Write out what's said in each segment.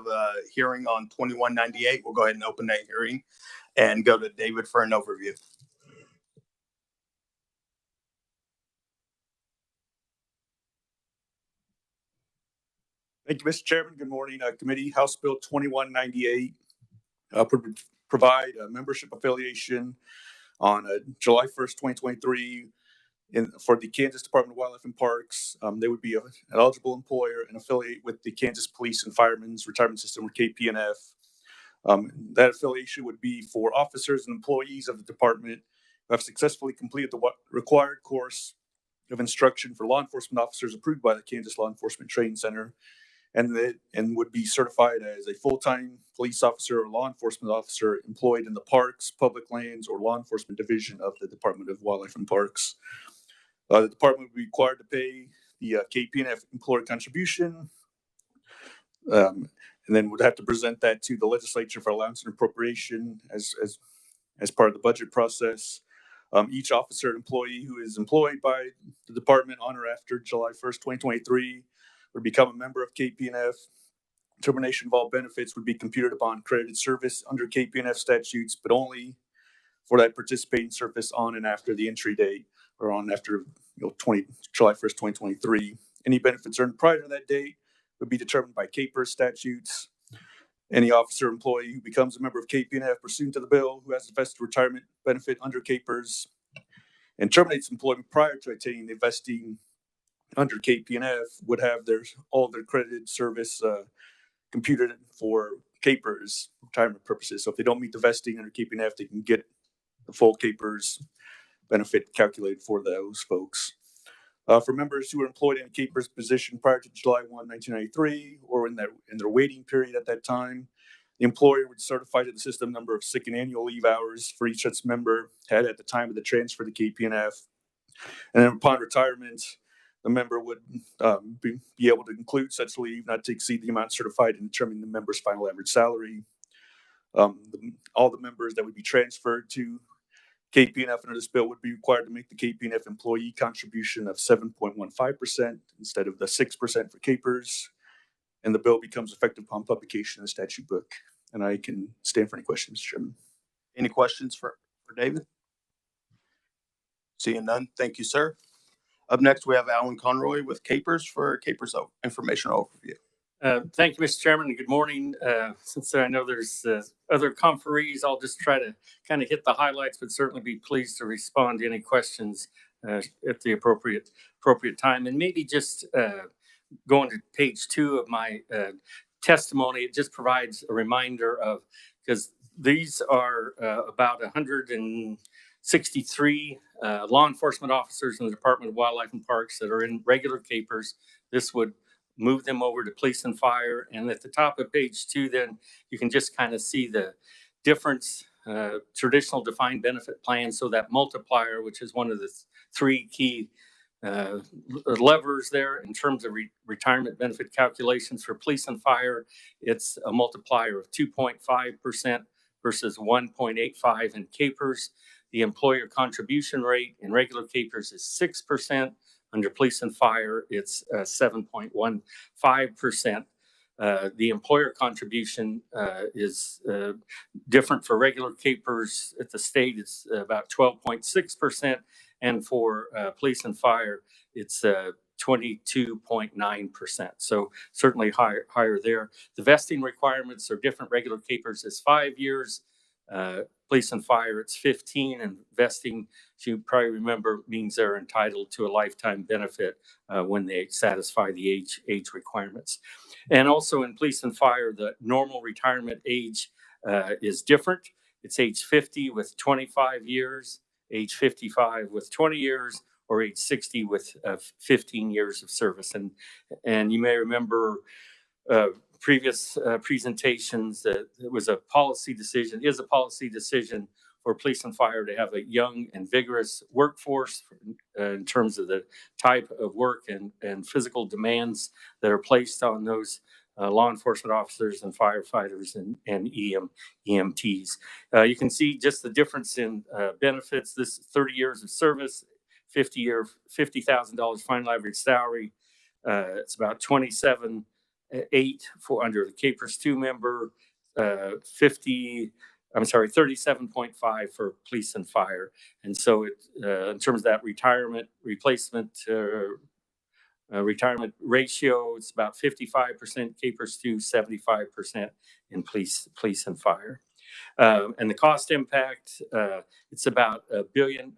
a hearing on 2198. We'll go ahead and open that hearing and go to David for an overview. Thank you, Mr. Chairman. Good morning, committee. House Bill 2198 provide a membership affiliation on July 1st, 2023 for the Kansas Department of Wildlife and Parks. They would be an eligible employer and affiliate with the Kansas Police and Firemen's Retirement System, or KPNF. That affiliation would be for officers and employees of the department who have successfully completed the required course of instruction for law enforcement officers approved by the Kansas Law Enforcement Training Center, and would be certified as a full-time police officer or law enforcement officer employed in the parks, public lands, or law enforcement division of the Department of Wildlife and Parks. The department would be required to pay the KPNF employer contribution, and then would have to present that to the legislature for allowance and appropriation as part of the budget process. Each officer and employee who is employed by the department on or after July 1st, 2023 would become a member of KPNF. Termination of all benefits would be computed upon credited service under KPNF statutes, but only for that participating service on and after the entry date, or on after July 1st, 2023. Any benefits earned prior to that date would be determined by KPERS statutes. Any officer or employee who becomes a member of KPNF pursuant to the bill, who has a vested retirement benefit under KPERS and terminates employment prior to attaining the vesting under KPNF, would have all their credited service computed for KPERS retirement purposes. So if they don't meet the vesting under KPNF, they can get the full KPERS benefit calculated for those folks. For members who were employed in a KPERS position prior to July 1, 1993, or in their waiting period at that time, the employer would certify to the system number of sick and annual leave hours for each such member had at the time of the transfer to KPNF. And then upon retirement, the member would be able to include such leave not to exceed the amount certified in determining the member's final average salary. All the members that would be transferred to KPNF under this bill would be required to make the KPNF employee contribution of 7.15% instead of the 6% for KPERS, and the bill becomes effective upon publication in the statute book. And I can stand for any questions, Chairman. Any questions for David? Seeing none, thank you, sir. Up next, we have Alan Conroy with KPERS for KPERS information overview. Thank you, Mr. Chairman, and good morning. Since I know there's other conferees, I'll just try to kind of hit the highlights, but certainly be pleased to respond to any questions at the appropriate time. And maybe just going to page 2 of my testimony, it just provides a reminder of, because these are about 163 law enforcement officers in the Department of Wildlife and Parks that are in regular KPERS. This would move them over to police and fire. And at the top of page 2, then you can just kind of see the difference, traditional defined benefit plan. So that multiplier, which is one of the 3 key levers there in terms of retirement benefit calculations for police and fire, it's a multiplier of 2.5% versus 1.85 in KPERS. The employer contribution rate in regular KPERS is 6%. Under police and fire, it's 7.15%. The employer contribution is different for regular KPERS at the state. It's about 12.6%, and for police and fire, it's 22.9%. So certainly higher there. The vesting requirements are different. Regular KPERS is 5 years. Police and fire, it's 15, and vesting, as you probably remember, means they're entitled to a lifetime benefit when they satisfy the age requirements. And also in police and fire, the normal retirement age is different. It's age 50 with 25 years, age 55 with 20 years, or age 60 with 15 years of service. And you may remember previous presentations that it was a policy decision, is a policy decision for police and fire to have a young and vigorous workforce in terms of the type of work and physical demands that are placed on those law enforcement officers and firefighters and EMTs. You can see just the difference in benefits. This 30 years of service, $50,000 final average salary. It's about 27 for under the Capers 2 member, 37.5 for police and fire. And so in terms of that retirement ratio, it's about 55% Capers 2, 75% in police and fire. And the cost impact, it's about a billion.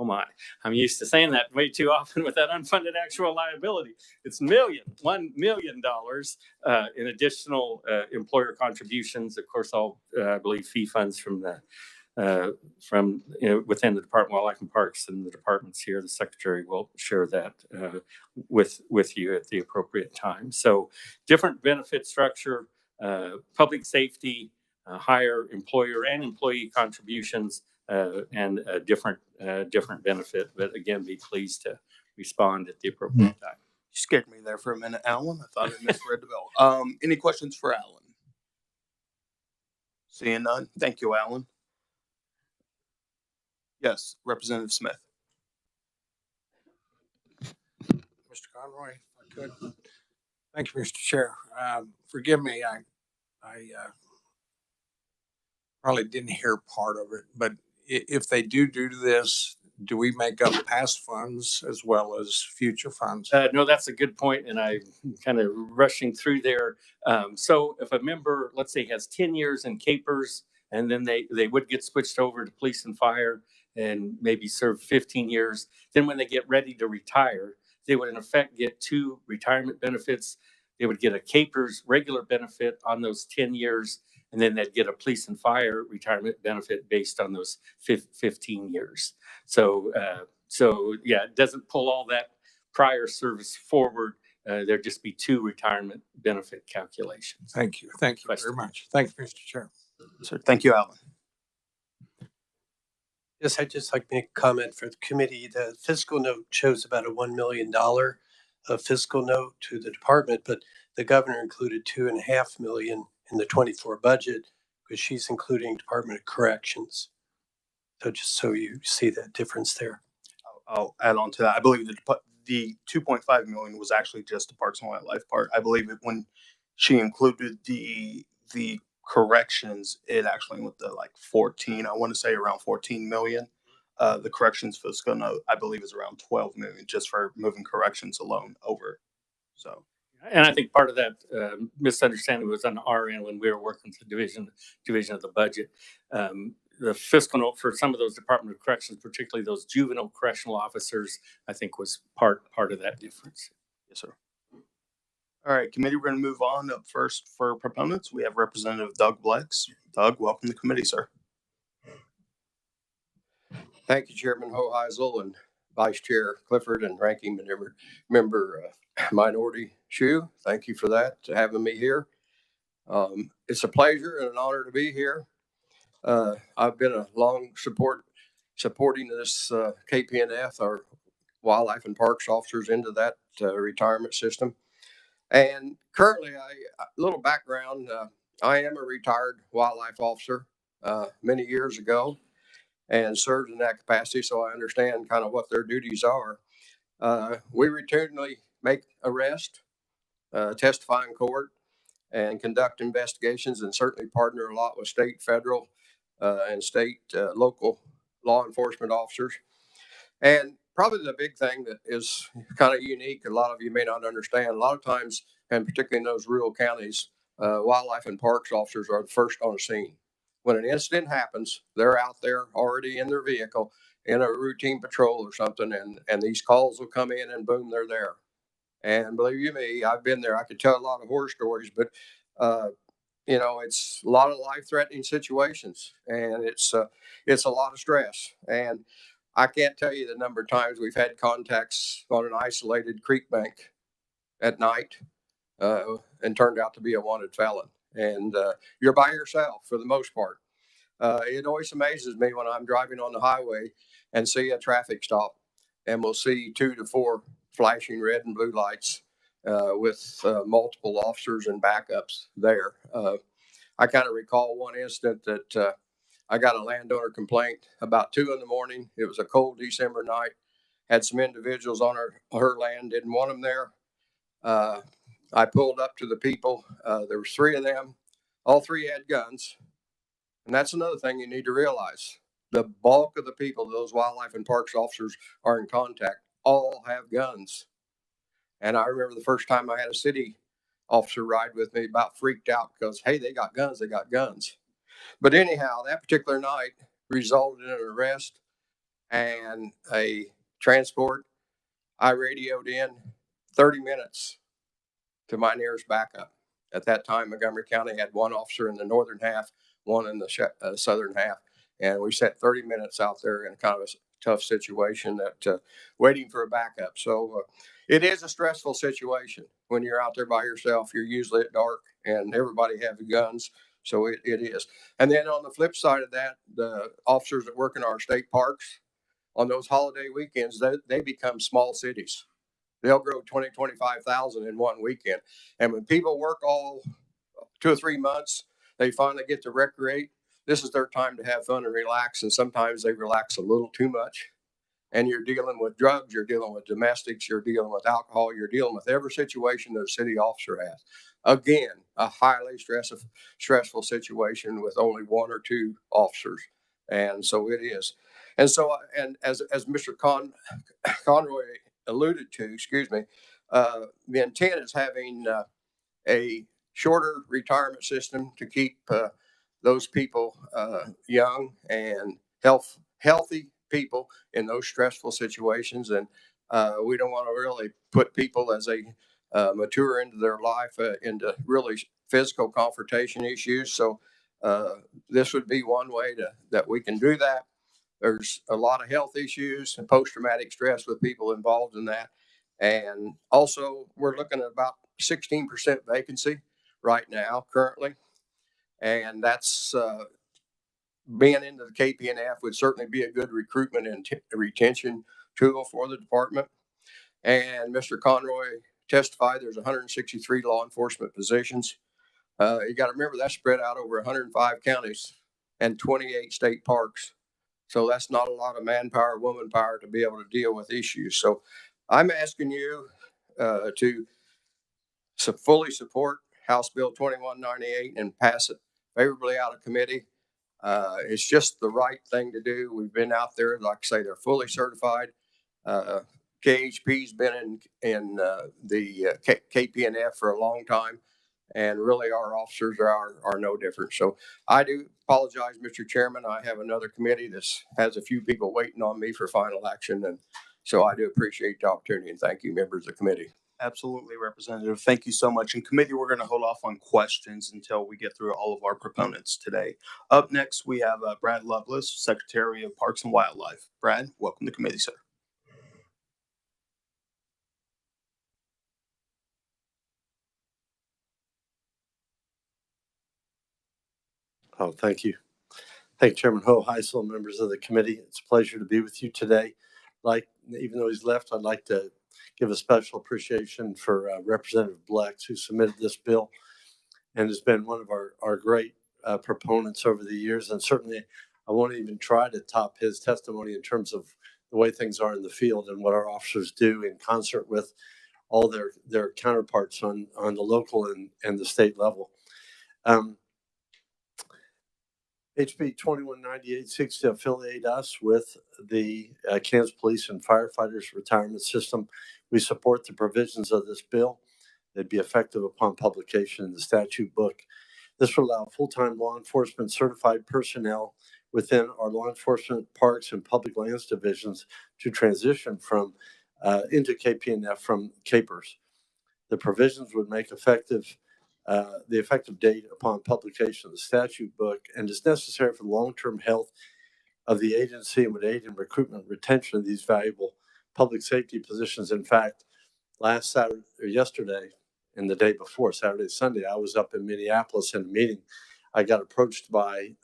Oh my, I'm used to saying that way too often with that unfunded actual liability. It's $1 million in additional employer contributions. Of course, all I believe fee funds from within the Department of Wildlife and Parks and the departments here. The secretary will share that with you at the appropriate time. So different benefit structure, public safety, higher employer and employee contributions, and a different benefit. But again, be pleased to respond at the appropriate time. You scared me there for a minute, Alan. I thought I misread the bill. Any questions for Alan? Seeing none. Thank you, Alan. Yes, Representative Smith. Mr. Conroy, if I could. Thank you, Mr. Chair. Forgive me, I probably didn't hear part of it, but if they do this, do we make up past funds as well as future funds? No, that's a good point, and I'm kind of rushing through there. So if a member, let's say, has 10 years in Capers, and then they would get switched over to police and fire and maybe serve 15 years, then when they get ready to retire, they would in effect get 2 retirement benefits. They would get a Capers regular benefit on those 10 years, and then they'd get a police and fire retirement benefit based on those 15 years. So yeah, it doesn't pull all that prior service forward. There'd just be 2 retirement benefit calculations. Thank you. Thank you very much. Thank you, Mr. Chair. Sir, thank you, Alan. Yes, I'd just like to make a comment for the committee. The fiscal note shows about a $1 million fiscal note to the department, but the governor included $2.5 million in the 24 budget because she's including Department of Corrections. So just so you see that difference there. I'll add on to that. I believe the 2.5 million was actually just the Parks and Wildlife part. I believe it when she included the corrections, it actually went to like 14. I want to say around 14 million. The corrections fiscal note, I believe, is around 12 million just for moving corrections alone over. So, and I think part of that misunderstanding was on our end when we were working to division of the budget. The fiscal note for some of those Department of Corrections, particularly those juvenile correctional officers, I think was part of that difference. Yes, sir. All right, committee, we're going to move on. Up first for proponents, we have Representative Doug Blex. Doug, welcome to the committee, sir. Thank you, Chairman Hoheisel and Vice Chair Clifford and Ranking Member Minority Shu. Thank you for that, to having me here. It's a pleasure and an honor to be here. I've been a long supporting this KPNF, our Wildlife and Parks officers, into that retirement system. And currently, a little background, I am a retired wildlife officer many years ago and served in that capacity, so I understand kind of what their duties are. We routinely make arrests, testify in court, and conduct investigations, and certainly partner a lot with state, federal, and state, local law enforcement officers. And probably the big thing that is kind of unique, a lot of you may not understand, a lot of times, and particularly in those rural counties, wildlife and parks officers are the first on the scene. When an incident happens, they're out there already in their vehicle in a routine patrol or something, and these calls will come in and boom, they're there. And believe you me, I've been there. I could tell a lot of horror stories, but it's a lot of life-threatening situations, and it's a lot of stress. And I can't tell you the number of times we've had contacts on an isolated creek bank at night and turned out to be a wanted felon. And you're by yourself for the most part. It always amazes me when I'm driving on the highway and see a traffic stop, and we'll see 2 to 4 flashing red and blue lights with multiple officers and backups there. I kind of recall one incident that I got a landowner complaint about 2 a.m. It was a cold December night. Had some individuals on her land, didn't want them there. I pulled up to the people. There was 3 of them. All 3 had guns. And that's another thing you need to realize. The bulk of the people, those wildlife and parks officers are in contact, all have guns. And I remember the first time I had a city officer ride with me, about freaked out because, hey, they got guns, they got guns. But anyhow, that particular night resulted in an arrest and a transport. I radioed in 30 minutes to my nearest backup. At that time, Montgomery County had 1 officer in the northern half, 1 in the southern half. And we sat 30 minutes out there in kind of a tough situation that waiting for a backup. So it is a stressful situation when you're out there by yourself. You're usually at dark and everybody has guns. So it is. And then on the flip side of that, the officers that work in our state parks on those holiday weekends, they become small cities. They'll grow 20, 25,000 in one weekend. And when people work all 2 or 3 months, they finally get to recreate. This is their time to have fun and relax. And sometimes they relax a little too much. And you're dealing with drugs, you're dealing with domestics, you're dealing with alcohol, you're dealing with every situation that a city officer has. Again, a highly stressful situation with only 1 or 2 officers. And so it is. And so, and as Mr. Conroy alluded to, the intent is having a shorter retirement system to keep those people young and healthy people in those stressful situations. And we don't want to really put people as they mature into their life into really physical confrontation issues. So this would be one way that we can do that. There's a lot of health issues and post-traumatic stress with people involved in that. And also, we're looking at about 16% vacancy right now, currently. And that's being into the KPNF would certainly be a good recruitment and retention tool for the department. And Mr. Conroy testified there's 163 law enforcement positions. You got to remember that's spread out over 105 counties and 28 state parks. So that's not a lot of manpower, woman power to be able to deal with issues. So I'm asking you to fully support House Bill 2198 and pass it favorably out of committee. It's just the right thing to do. We've been out there, like I say, they're fully certified. KHP's been in the KPNF for a long time. And really, our officers are no different. So I do apologize, Mr. Chairman. I have another committee that has a few people waiting on me for final action. And so I do appreciate the opportunity and thank you, members of the committee. Absolutely, Representative. Thank you so much. In committee, we're going to hold off on questions until we get through all of our proponents today. Up next, we have Brad Lovelace, Secretary of Parks and Wildlife. Brad, welcome to committee, sir. Oh, thank you. Thank you, Chairman Hoheisel, members of the committee. It's a pleasure to be with you today. Even though he's left, I'd like to give a special appreciation for Representative Blex, who submitted this bill and has been one of our great proponents over the years. And certainly, I won't even try to top his testimony in terms of the way things are in the field and what our officers do in concert with all their counterparts on the local and the state level. HB 2198 seeks to affiliate us with the Kansas Police and Firefighters Retirement System. We support the provisions of this bill. They'd be effective upon publication in the statute book. This will allow full-time law enforcement certified personnel within our law enforcement, parks, and public lands divisions to transition from into KPNF from CAPERS. The provisions would make the effective date upon publication of the statute book and is necessary for the long-term health of the agency and would aid in recruitment and retention of these valuable public safety positions. In fact, last Saturday or yesterday and the day before, Saturday, Sunday, I was up in Minneapolis in a meeting. I got approached by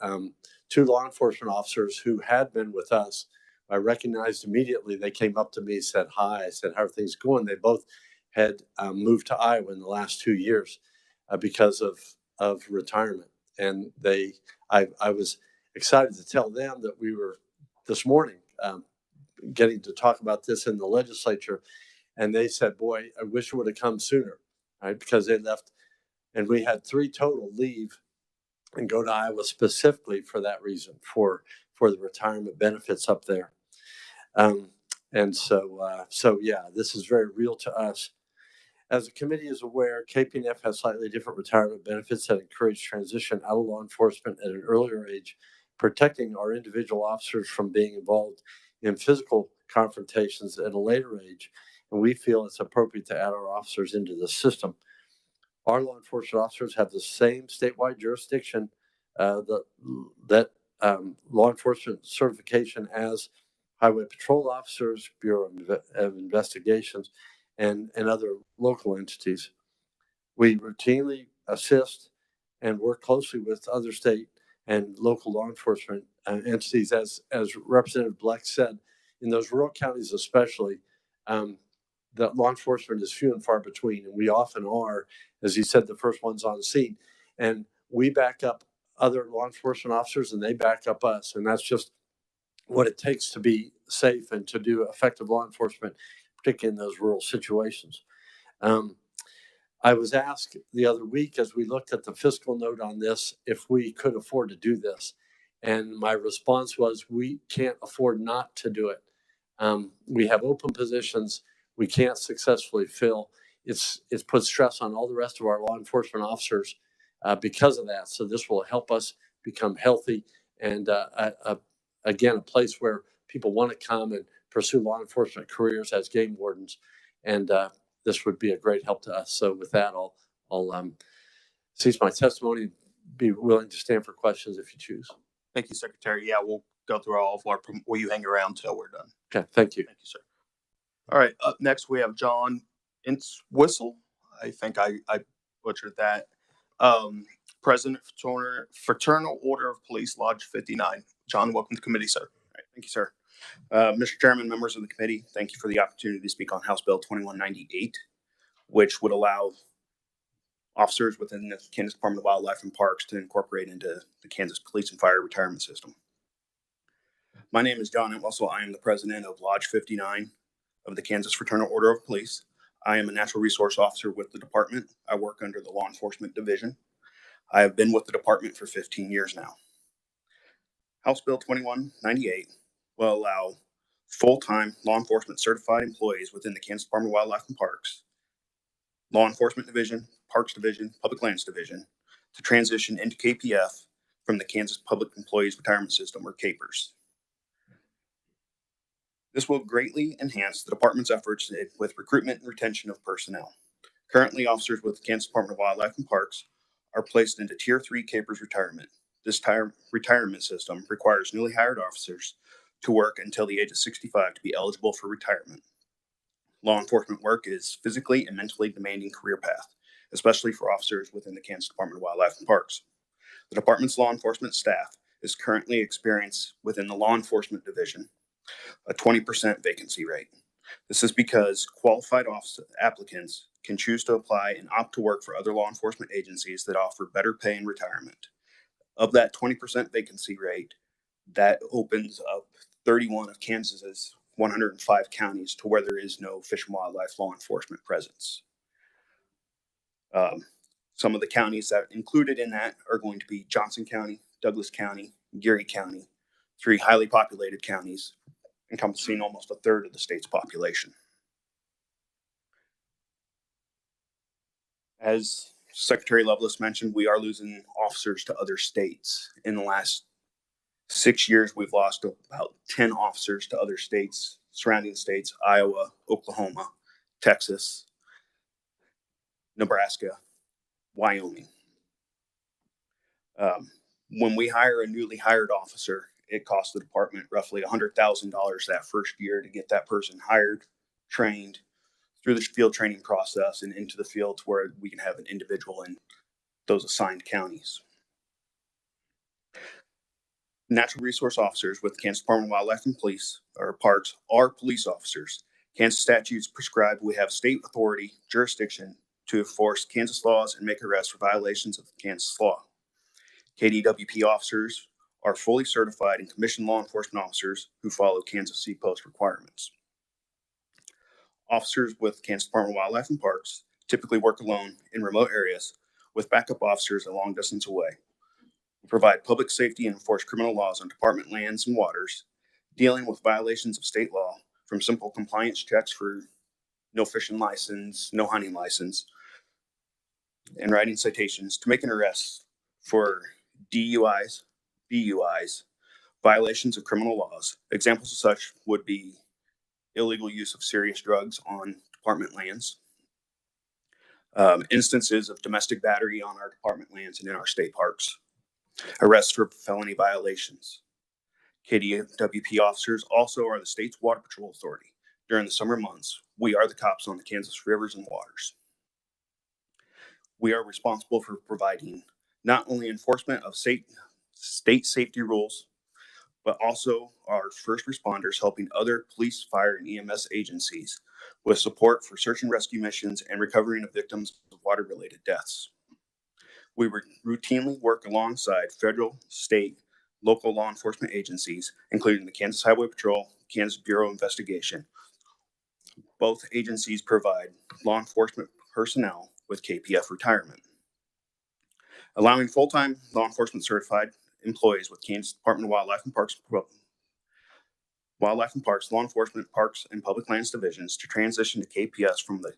2 law enforcement officers who had been with us. I recognized immediately. They came up to me, said hi. I said, how are things going? They both had moved to Iowa in the last 2 years. Because of retirement. And I was excited to tell them that we were this morning getting to talk about this in the legislature. And they said, boy, I wish it would have come sooner. right? Because they left, and we had 3 total leave and go to Iowa specifically for that reason, for the retirement benefits up there. And so yeah, this is very real to us. As the committee is aware, KPNF has slightly different retirement benefits that encourage transition out of law enforcement at an earlier age, protecting our individual officers from being involved in physical confrontations at a later age. And we feel it's appropriate to add our officers into the system. Our law enforcement officers have the same statewide jurisdiction that law enforcement certification as highway patrol officers, Bureau of Investigations, and other local entities. We routinely assist and work closely with other state and local law enforcement entities, as Representative Black said, in those rural counties especially. That law enforcement is few and far between, and we often are, as he said, the first ones on scene. And we back up other law enforcement officers, and they back up us, and that's just what it takes to be safe and to do effective law enforcement, particularly in those rural situations. I was asked the other week, as we looked at the fiscal note on this, if we could afford to do this. And my response was, we can't afford not to do it. We have open positions we can't successfully fill. It's put stress on all the rest of our law enforcement officers because of that. So this will help us become healthy and again, a place where people want to come and pursue law enforcement careers as game wardens. And this would be a great help to us. So with that, I'll cease my testimony, be willing to stand for questions if you choose. Thank you, Secretary. Yeah, we'll go through all of our, will you hang around till we're done? Okay, thank you. Thank you, sir. All right, up next we have John Intswissel. I think I butchered that. President Fraternal Order of Police, Lodge 59. John, welcome to committee, sir. All right, thank you, sir. Mr. Chairman, members of the committee, thank you for the opportunity to speak on House Bill 2198, which would allow officers within the Kansas Department of Wildlife and Parks to incorporate into the Kansas Police and Fire Retirement System. My name is John Intswissel. I am the president of Lodge 59 of the Kansas Fraternal Order of Police. I am a natural resource officer with the department. I work under the Law Enforcement Division. I have been with the department for 15 years now. House Bill 2198 will allow full-time law enforcement certified employees within the Kansas Department of Wildlife and Parks, Law Enforcement Division, Parks Division, Public Lands Division to transition into KPF from the Kansas Public Employees Retirement System, or KPERS. This will greatly enhance the department's efforts with recruitment and retention of personnel. Currently, officers with the Kansas Department of Wildlife and Parks are placed into Tier 3 KPERS retirement. This retirement system requires newly hired officers to work until the age of 65 to be eligible for retirement. Law enforcement work is physically and mentally demanding career path, especially for officers within the Kansas Department of Wildlife and Parks. The department's law enforcement staff is currently experienced within the Law Enforcement Division a 20% vacancy rate. This is because qualified applicants can choose to apply and opt to work for other law enforcement agencies that offer better pay and retirement. Of that 20% vacancy rate, that opens up 31 of Kansas's 105 counties to where there is no Fish and Wildlife law enforcement presence. Some of the counties that are included in that are going to be Johnson County, Douglas County, Geary County, 3 highly populated counties encompassing almost a third of the state's population. As Secretary Lovelace mentioned, we are losing officers to other states. In the last 6 years, we've lost about 10 officers to other states, surrounding states, Iowa, Oklahoma, Texas, Nebraska, Wyoming. When we hire a newly hired officer, it costs the department roughly $100,000 that first year to get that person hired, trained through the field training process and into the field to where we can have an individual in those assigned counties. Natural resource officers with Kansas Department of Wildlife and Police or Parks are police officers. Kansas statutes prescribe we have state authority, jurisdiction to enforce Kansas laws and make arrests for violations of Kansas law. KDWP officers are fully certified and commissioned law enforcement officers who follow Kansas CPOST requirements. Officers with Kansas Department of Wildlife and Parks typically work alone in remote areas with backup officers a long distance away. We provide public safety and enforce criminal laws on department lands and waters, dealing with violations of state law from simple compliance checks for no fishing license, no hunting license, and writing citations to making arrests for DUIs, BUIs, violations of criminal laws. Examples of such would be illegal use of serious drugs on department lands, instances of domestic battery on our department lands and in our state parks, arrests for felony violations. KDWP officers also are the state's water patrol authority. During the summer months, we are the cops on the Kansas rivers and waters. We are responsible for providing not only enforcement of state safety rules, but also our first responders helping other police, fire, and EMS agencies with support for search and rescue missions and recovering of victims of water-related deaths. We routinely work alongside federal, state, local law enforcement agencies, including the Kansas Highway Patrol, Kansas Bureau of Investigation. Both agencies provide law enforcement personnel with KPF retirement. Allowing full-time law enforcement certified employees with Kansas Department of Wildlife and Parks, Law Enforcement, Parks, and Public Lands Divisions to transition to KPS from the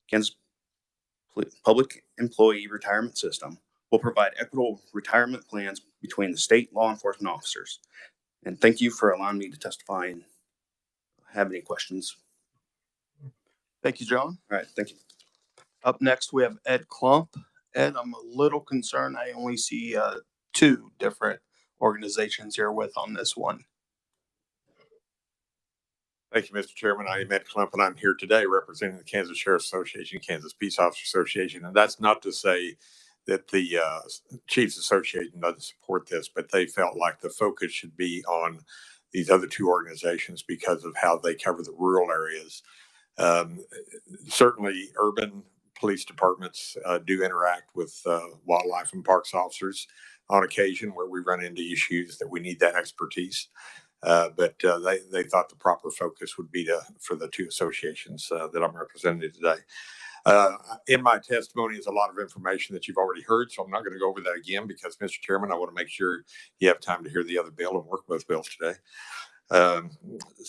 Kansas Public Employee Retirement System will provide equitable retirement plans between the state law enforcement officers. And thank you for allowing me to testify and have any questions. Thank you, John. All right, thank you. Up next, we have Ed Klump. Ed, I'm a little concerned. I only see 2 different organizations you're with on this one. Thank you, Mr. Chairman. I am Ed Klump, and I'm here today representing the Kansas Sheriff's Association, Kansas Peace Officers Association. And that's not to say that the Chiefs Association doesn't support this, but they felt like the focus should be on these other 2 organizations because of how they cover the rural areas. Certainly, urban police departments do interact with wildlife and parks officers on occasion where we run into issues that we need that expertise. But they thought the proper focus would be for the 2 associations that I'm representing today. In my testimony is a lot of information that you've already heard, so I'm not going to go over that again because, Mr. Chairman, I want to make sure you have time to hear the other bill and work both bills today.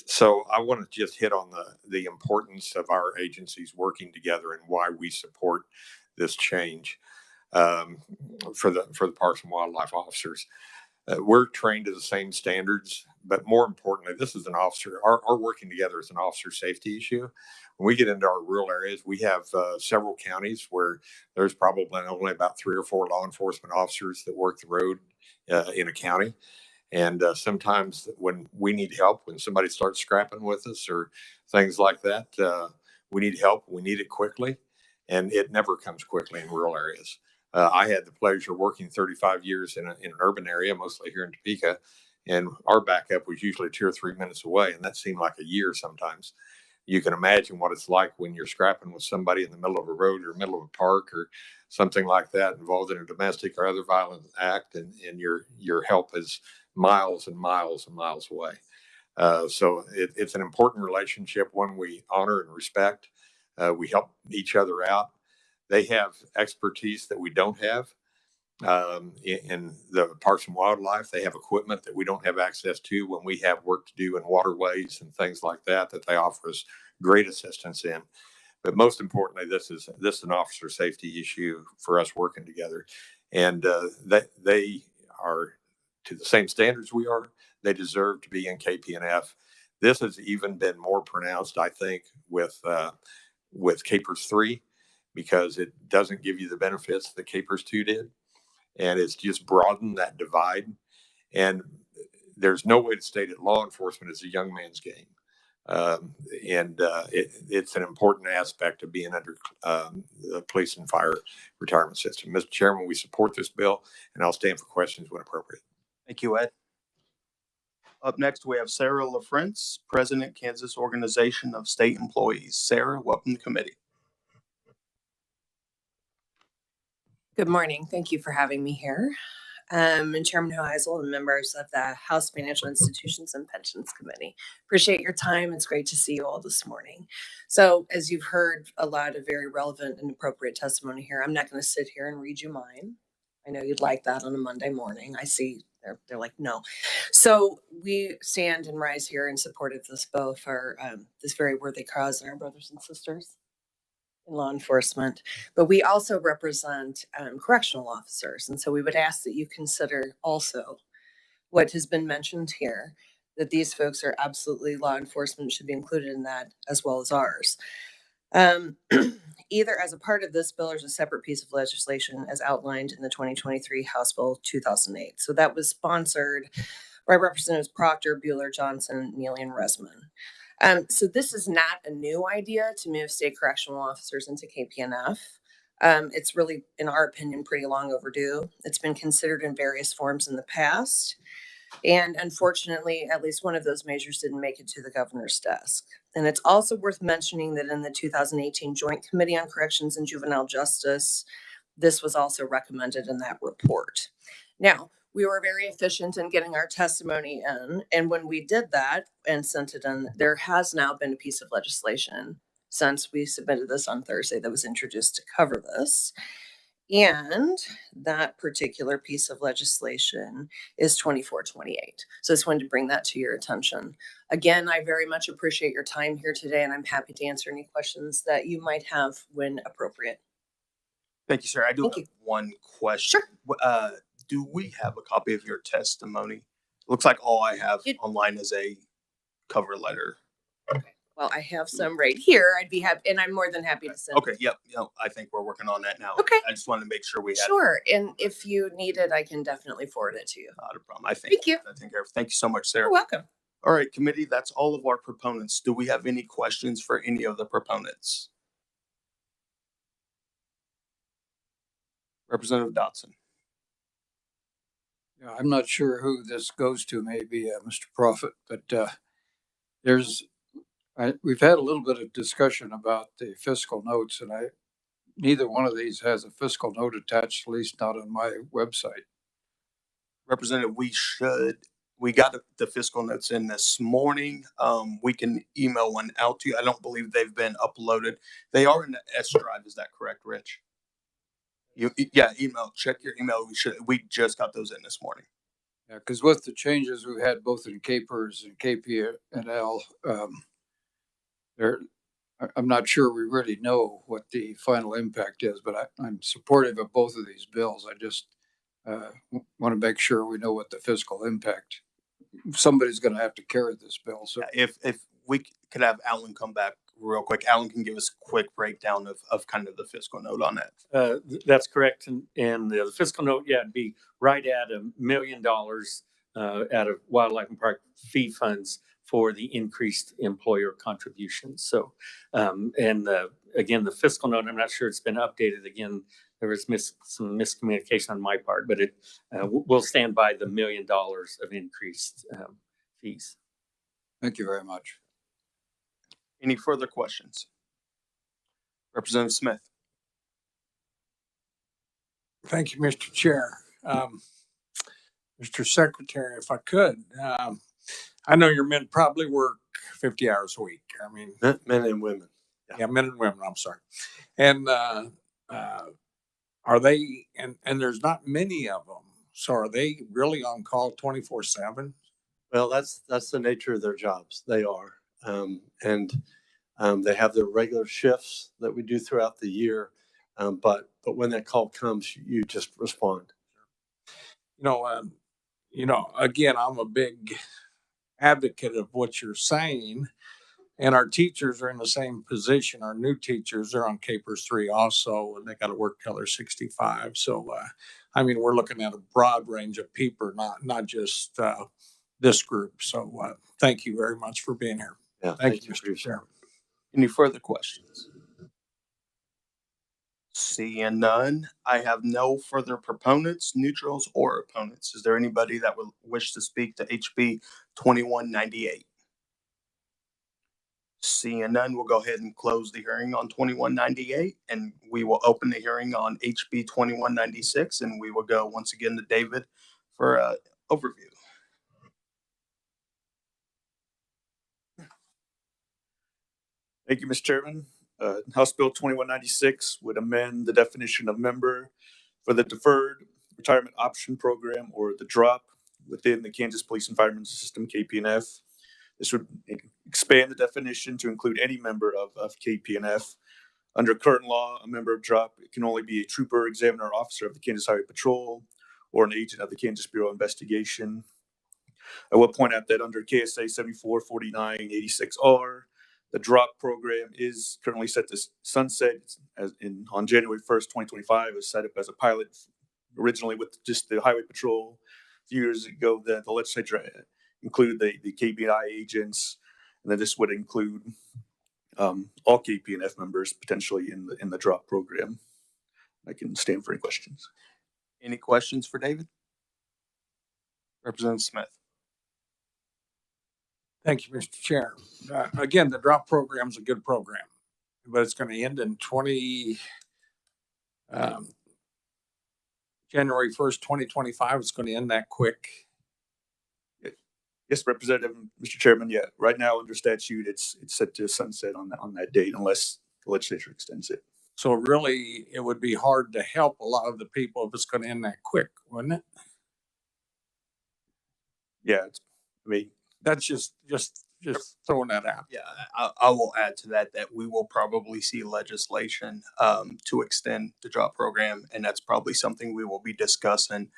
So I want to just hit on the importance of our agencies working together and why we support this change for the Parks and Wildlife officers. We're trained to the same standards, but more importantly, this is our working together is an officer safety issue. When we get into our rural areas, we have several counties where there's probably only about 3 or 4 law enforcement officers that work the road in a county. And sometimes when we need help, when somebody starts scrapping with us or things like that, we need help. We need it quickly, and it never comes quickly in rural areas. I had the pleasure of working 35 years in an urban area, mostly here in Topeka, and our backup was usually 2 or 3 minutes away, and that seemed like a year sometimes. You can imagine what it's like when you're scrapping with somebody in the middle of a road or middle of a park or something like that, involved in a domestic or other violent act, and your help is miles and miles and miles away. So it's an important relationship, one we honor and respect. We help each other out. They have expertise that we don't have in the Parks and Wildlife. They have equipment that we don't have access to when we have work to do in waterways and things like that they offer us great assistance in. But most importantly, this is an officer safety issue for us working together. And they are to the same standards we are. They deserve to be in KPNF. This has even been more pronounced, I think, with Capers 3, because it doesn't give you the benefits that Capers 2 did. And it's just broadened that divide. And there's no way to state it. Law enforcement is a young man's game. It's an important aspect of being under the police and fire retirement system. Mr. Chairman, we support this bill, and I'll stand for questions when appropriate. Thank you, Ed. Up next, we have Sarah LaFrance, President, Kansas Organization of State Employees. Sarah, welcome to the committee. Good morning. Thank you for having me here. and Chairman Hoheisel and members of the House Financial Institutions and Pensions Committee. Appreciate your time. It's great to see you all this morning. So as you've heard a lot of very relevant and appropriate testimony here, I'm not going to sit here and read you mine. I know you'd like that on a Monday morning. I see they're like, no. So we stand and rise here in support of this bill for this very worthy cause and our brothers and sisters in law enforcement. But we also represent correctional officers. And so we would ask that you consider also what has been mentioned here, that these folks are absolutely law enforcement, should be included in that as well as ours. Either as a part of this bill or as a separate piece of legislation as outlined in the 2023 House Bill 2008. So that was sponsored by Representatives Proctor, Bueller, Johnson, Neely, and Resman. So this is not a new idea to move state correctional officers into KPNF. It's really, in our opinion, pretty long overdue. It's been considered in various forms in the past. And unfortunately, at least one of those measures didn't make it to the governor's desk. And it's also worth mentioning that in the 2018 Joint Committee on Corrections and Juvenile Justice, this was also recommended in that report. Now, we were very efficient in getting our testimony in. And when we did that and sent it in, there has now been a piece of legislation since we submitted this on Thursday that was introduced to cover this. And that particular piece of legislation is 2428. So I just wanted to bring that to your attention. Again, I very much appreciate your time here today, and I'm happy to answer any questions that you might have when appropriate. Thank you, sir. I do Thank have you. one question. Sure. Do we have a copy of your testimony? Looks like all I have online is a cover letter. Well, I have some right here. I'd be happy, and I'm more than happy to send. Okay, yep. I think we're working on that now. Okay. I just wanted to make sure we had. Sure, and if you need it, I can definitely forward it to you. Not a problem. Thank you. Thank you so much, Sarah. You're welcome. All right, committee, that's all of our proponents. Do we have any questions for any of the proponents? Representative Dotson. Yeah, I'm not sure who this goes to, maybe Mr. Prophet, but we've had a little bit of discussion about the fiscal notes, and neither one of these has a fiscal note attached, at least not on my website. Representative, we got the fiscal notes in this morning. We can email one out to you. I don't believe they've been uploaded. They are in the S drive. Is that correct, Rich? Email. Check your email. We just got those in this morning. Yeah, because with the changes we've had both in KPERS and KPNL, I'm not sure we really know what the final impact is, but I'm supportive of both of these bills. I just want to make sure we know what the fiscal impact. Somebody's going to have to carry this bill. So if we could have Alan come back real quick, Alan can give us a quick breakdown of kind of the fiscal note on that. That's correct. And the fiscal note, it'd be right at $1 million out of wildlife and park fee funds for the increased employer contributions. So, again, the fiscal note, I'm not sure it's been updated again. There was some miscommunication on my part, but we'll stand by the $1 million of increased fees. Thank you very much. Any further questions? Representative Smith. Thank you, Mr. Chair. Mr. Secretary, if I could, I know your men probably work 50 hours a week. I mean, Men and women. yeah, men and women, I'm sorry. And are they, and there's not many of them, so are they really on call 24/7? Well, that's the nature of their jobs. They are. They have their regular shifts that we do throughout the year. But when that call comes, you just respond. Again, I'm a big advocate of what you're saying, and our teachers are in the same position. Our new teachers are on KPERS 3 also, and they got to work till they're 65. So, we're looking at a broad range of people, not just this group. So, thank you very much for being here. Yeah, thank you, Mr. Chair. Any further questions? Seeing none, I have no further proponents, neutrals, or opponents. Is there anybody that would wish to speak to HB 2198? Seeing none, we'll go ahead and close the hearing on 2198, and we will open the hearing on HB 2196, and we will go once again to David for an overview. Thank you, Mr. Chairman. House Bill 2196 would amend the definition of member for the Deferred Retirement Option Program, or the DROP, within the Kansas Police and Firemen's System, KPNF. This would expand the definition to include any member of KPNF. Under current law, a member of DROP can only be a trooper, examiner, or officer of the Kansas Highway Patrol, or an agent of the Kansas Bureau of Investigation. I will point out that under KSA 744986R, the DROP program is currently set to sunset on January 1st, 2025. It was set up as a pilot originally with just the Highway Patrol. A few years ago, the legislature included the KBI agents, and then this would include all KPNF members potentially in the DROP program. I can stand for any questions. Any questions for David? Representative Smith. Thank you, Mr. Chair. Again, the DROP program is a good program, but it's going to end in January 1st, 2025. It's going to end that quick. Yes, Representative, Mr. Chairman. Yeah, right now under statute, it's set to sunset on that date unless the legislature extends it. So really, it would be hard to help a lot of the people if it's going to end that quick, wouldn't it? Yeah, that's just throwing that out. Yeah, I will add to that we will probably see legislation to extend the DROP program, and that's probably something we will be discussing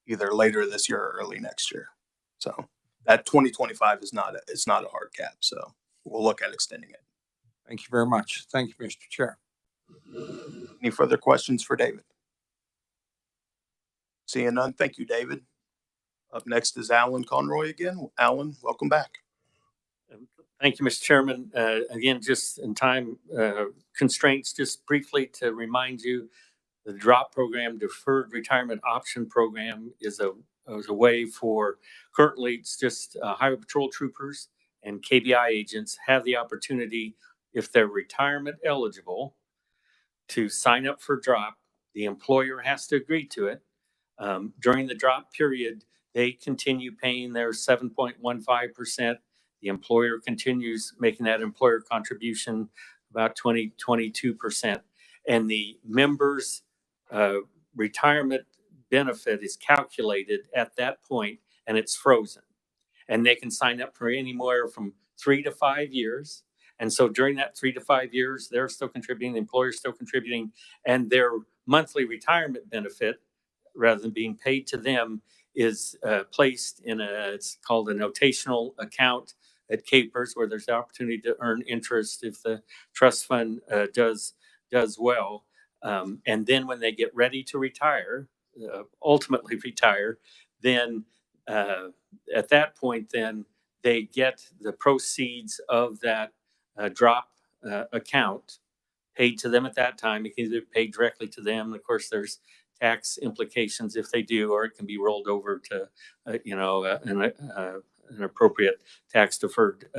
either later this year or early next year. So that 2025 is not a hard cap. So we'll look at extending it. Thank you very much. Thank you, Mr. Chair. Any further questions for David? Seeing none, thank you, David. Up next is Alan Conroy again. Alan, welcome back. Thank you, Mr. Chairman. Again, just in time constraints, just briefly to remind you, the DROP program, Deferred Retirement Option Program, is a way for, currently it's just Highway Patrol troopers and KBI agents have the opportunity, if they're retirement eligible, to sign up for DROP. The employer has to agree to it. During the DROP period, they continue paying their 7.15%. The employer continues making that employer contribution about 22%. And the members' retirement benefit is calculated at that point, and it's frozen. And they can sign up for anywhere from 3 to 5 years. And so during that 3 to 5 years, they're still contributing, the employer's still contributing, and their monthly retirement benefit, rather than being paid to them, is placed in it's called a notational account at KPERS, where there's the opportunity to earn interest if the trust fund does well. And then when they get ready to retire, ultimately retire, then at that point, then they get the proceeds of that DROP account paid to them at that time. It can either be paid directly to them. Of course, there's tax implications if they do, or it can be rolled over to, an appropriate tax deferred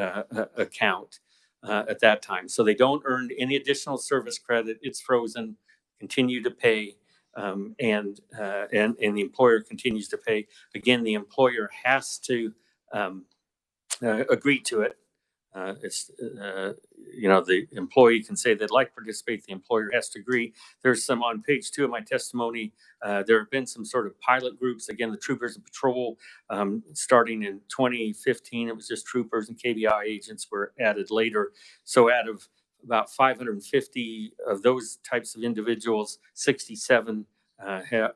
account at that time. So they don't earn any additional service credit. It's frozen, continue to pay, and the employer continues to pay. Again, the employer has to agree to it. The employee can say they'd like to participate. The employer has to agree. There's some on page 2 of my testimony. There have been some sort of pilot groups. Again, the troopers and patrol, starting in 2015, it was just troopers, and KBI agents were added later. So out of about 550 of those types of individuals, 67 have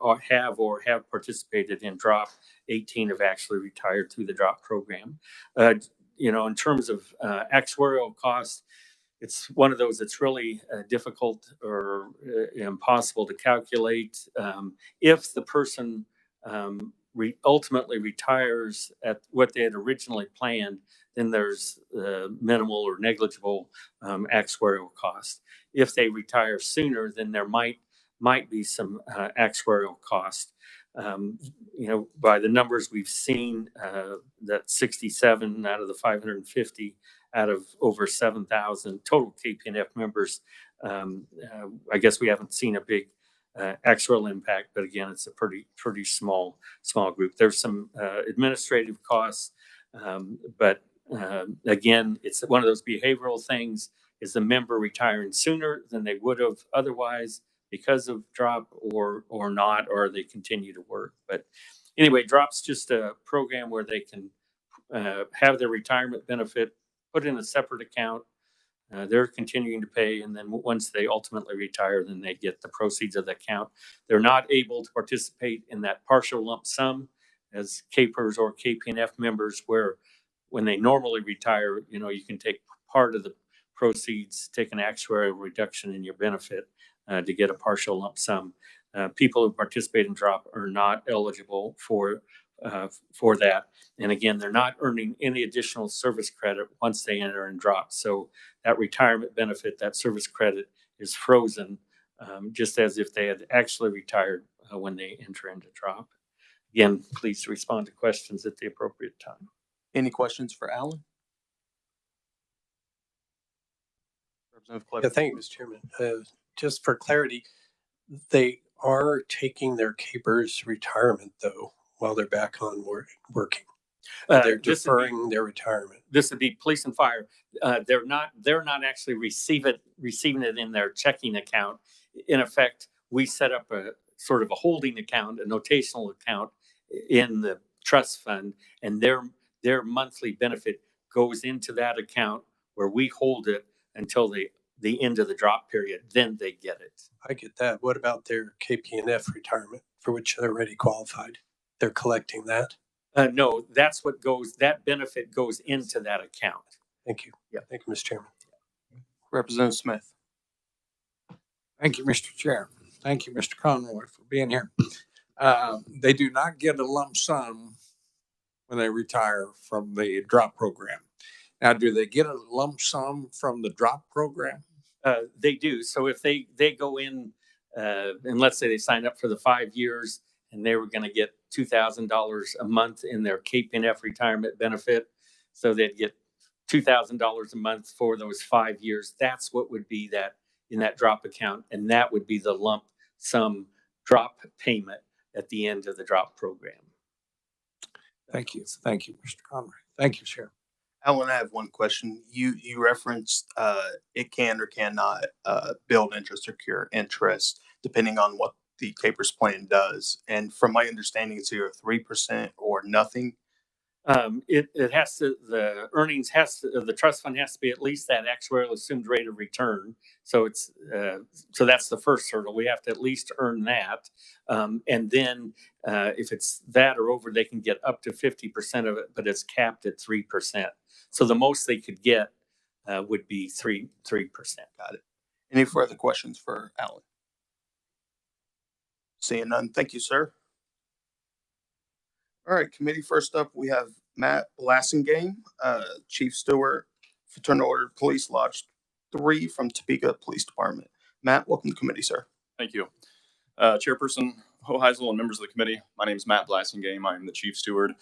participated in DROP. 18 have actually retired through the DROP program. In terms of actuarial costs, it's one of those that's really difficult or impossible to calculate. If the person ultimately retires at what they had originally planned, then there's minimal or negligible actuarial cost. If they retire sooner, then there might be some actuarial cost. By the numbers we've seen, that 67 out of the 550 out of over 7,000 total KPNF members. I guess we haven't seen a big actual impact, but again, it's a pretty small group. There's some administrative costs, but again, it's one of those behavioral things. Is the member retiring sooner than they would have otherwise because of drop, or not, or they continue to work? But anyway, drop's just a program where they can have their retirement benefit put in a separate account. They're continuing to pay, and then once they ultimately retire, then they get the proceeds of the account. They're not able to participate in that partial lump sum as KPERS or KPNF members, where when they normally retire, you can take part of the proceeds, take an actuarial reduction in your benefit to get a partial lump sum. People who participate in drop are not eligible for that. And again, they're not earning any additional service credit once they enter in drop. So that retirement benefit, that service credit, is frozen, just as if they had actually retired when they enter into drop. Again, please respond to questions at the appropriate time. Any questions for Alan? Representative Clifford. Yeah, thank you, Mr. Chairman. Just for clarity, they are taking their KPERS retirement though while they're back on working. They're deferring their retirement. This would be police and fire. They're not actually receiving it in their checking account. In effect, we set up a sort of a holding account, a notational account in the trust fund, and their monthly benefit goes into that account where we hold it until the end of the drop period. Then they get it. I get that. What about their KPNF retirement for which they're already qualified? They're collecting that? No, that benefit goes into that account. Thank you. Yeah. Thank you, Mr. Chairman. Representative Smith. Thank you, Mr. Chair. Thank you, Mr. Conroy, for being here. They do not get a lump sum when they retire from the drop program. Now, do they get a lump sum from the drop program? They do. So if they go in, and let's say they sign up for the 5 years and they were going to get $2,000 a month in their KPNF retirement benefit, so they'd get $2,000 a month for those 5 years. That's what would be that in that drop account, and that would be the lump sum drop payment at the end of the drop program. Thank you. Thank you, Mr. Conroy. Thank you, Chair. Alan, I have one question. You referenced it can or cannot build interest or cure interest depending on what the KPERS plan does. And from my understanding, it's either 3% or nothing. It has to, the earnings the trust fund has to be at least that actuarial assumed rate of return. So it's so that's the first hurdle. We have to at least earn that, and then if it's that or over, they can get up to 50% of it, but it's capped at 3%. So the most they could get would be 3%. Got it. Any further questions for Alan? Seeing none, thank you, sir. All right, committee, first up, we have Matt Blassingame, Chief Steward, Fraternal Order Police Lodge 3 from Topeka Police Department. Matt, welcome to the committee, sir. Thank you. Chairperson Hoheisel and members of the committee, my name is Matt Blassingame. I am the Chief Steward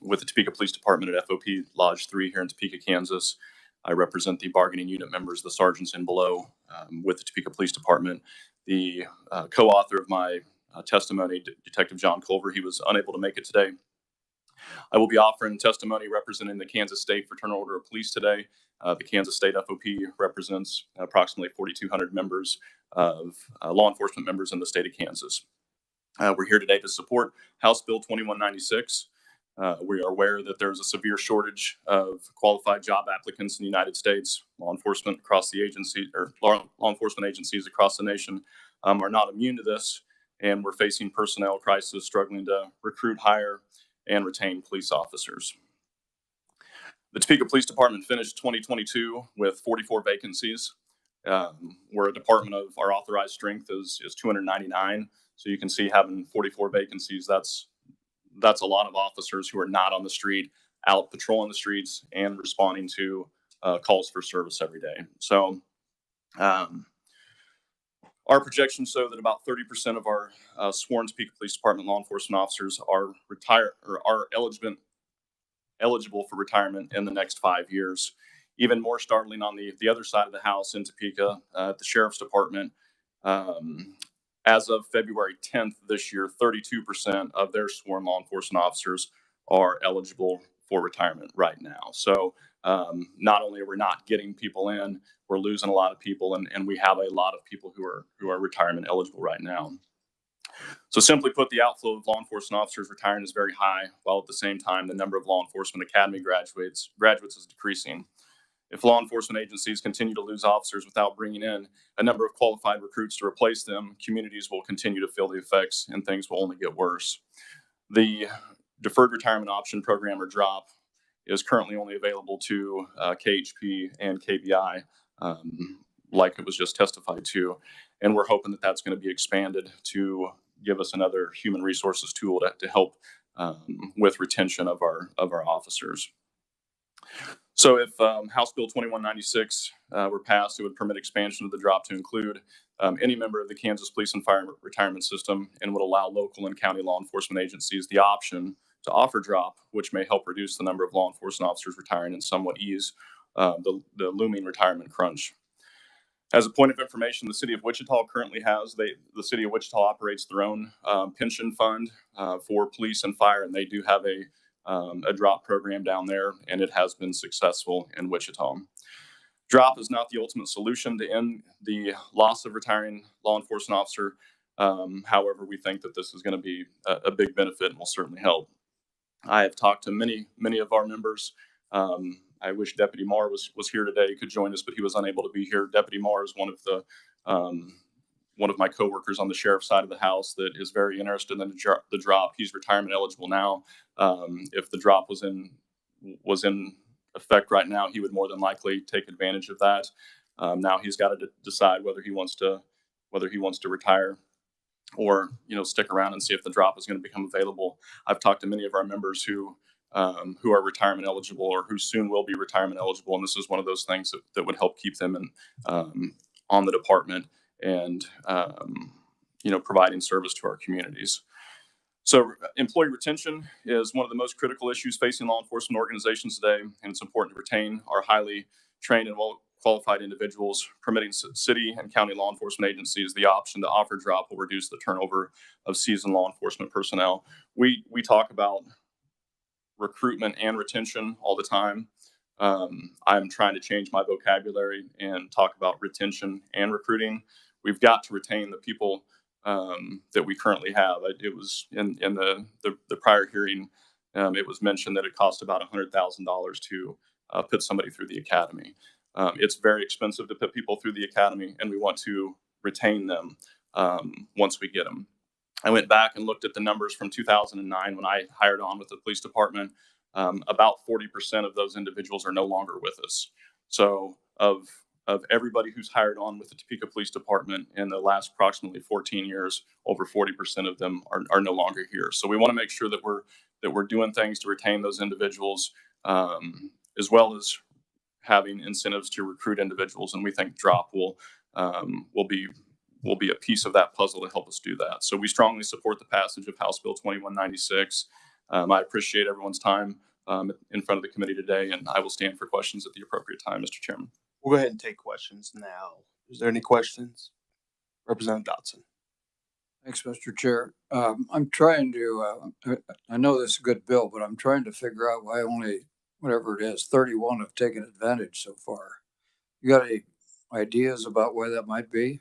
with the Topeka Police Department at FOP Lodge 3 here in Topeka, Kansas. I represent the bargaining unit members, the sergeants and below with the Topeka Police Department. The co-author of my testimony, Detective John Culver, he was unable to make it today. I will be offering testimony representing the Kansas State Fraternal Order of Police today. The Kansas State FOP represents approximately 4,200 members of law enforcement members in the state of Kansas. We're here today to support House Bill 2196. We are aware that there's a severe shortage of qualified job applicants in the United States. Law enforcement across the agency, or law enforcement agencies across the nation are not immune to this, and we're facing personnel crisis, struggling to recruit, hire, and retain police officers. The Topeka Police Department finished 2022 with 44 vacancies. We're a department of our authorized strength is 299. So you can see having 44 vacancies, that's a lot of officers who are not on the street, out patrolling the streets and responding to calls for service every day. So Our projections show that about 30% of our sworn Topeka Police Department law enforcement officers are eligible for retirement in the next 5 years. Even more startling on the other side of the house in Topeka, at the Sheriff's Department, as of February 10th this year, 32% of their sworn law enforcement officers are eligible for retirement right now. So not only are we not getting people in, we're losing a lot of people, and we have a lot of people who are retirement eligible right now. So simply put, the outflow of law enforcement officers retiring is very high, while at the same time the number of law enforcement academy graduates is decreasing. If law enforcement agencies continue to lose officers without bringing in a number of qualified recruits to replace them, communities will continue to feel the effects and things will only get worse. The Deferred Retirement Option Program, or DROP, is currently only available to KHP and KBI, like it was just testified to. And we're hoping that that's going to be expanded to give us another human resources tool to help with retention of our officers. So if House Bill 2196 were passed, it would permit expansion of the DROP to include any member of the Kansas Police and Fire retirement system, and would allow local and county law enforcement agencies the option to offer DROP, which may help reduce the number of law enforcement officers retiring and somewhat ease the looming retirement crunch. As a point of information, the city of Wichita currently has, the city of Wichita operates their own pension fund for police and fire, and they do have a DROP program down there, and it has been successful in Wichita. DROP is not the ultimate solution to end the loss of retiring law enforcement officer. However, we think that this is going to be a big benefit and will certainly help. I have talked to many of our members. I wish Deputy Marr was here today. He could join us, but he was unable to be here. Deputy Marr is one of my coworkers on the sheriff's side of the house that is very interested in the DROP. He's retirement eligible now. If the DROP was in effect right now, he would more than likely take advantage of that. Now he's got to decide whether he wants to retire or stick around and see if the DROP is going to become available. I've talked to many of our members who are retirement eligible or who soon will be retirement eligible, and this is one of those things that would help keep them on the department and providing service to our communities. So employee retention is one of the most critical issues facing law enforcement organizations today, and it's important to retain our highly trained and well-qualified individuals. Permitting city and county law enforcement agencies the option to offer DROP will reduce the turnover of seasoned law enforcement personnel. We talk about recruitment and retention all the time. I'm trying to change my vocabulary and talk about retention and recruiting. We've got to retain the people that we currently have. It was in the prior hearing, it was mentioned that it cost about $100,000 to put somebody through the academy. It's very expensive to put people through the academy, and we want to retain them once we get them. I went back and looked at the numbers from 2009 when I hired on with the police department. About 40% of those individuals are no longer with us. So of everybody who's hired on with the Topeka Police Department in the last approximately 14 years, over 40% of them are no longer here. So we want to make sure that we're doing things to retain those individuals, as well as having incentives to recruit individuals. And we think DROP will be a piece of that puzzle to help us do that. So we strongly support the passage of House Bill 2196. I appreciate everyone's time in front of the committee today, and I will stand for questions at the appropriate time, Mr. Chairman. We'll go ahead and take questions now. Is there any questions? Representative Dotson. Thanks, Mr. Chair. I'm trying to, I know this is a good bill, but I'm trying to figure out why only, whatever it is, 31 have taken advantage so far. You got any ideas about why that might be?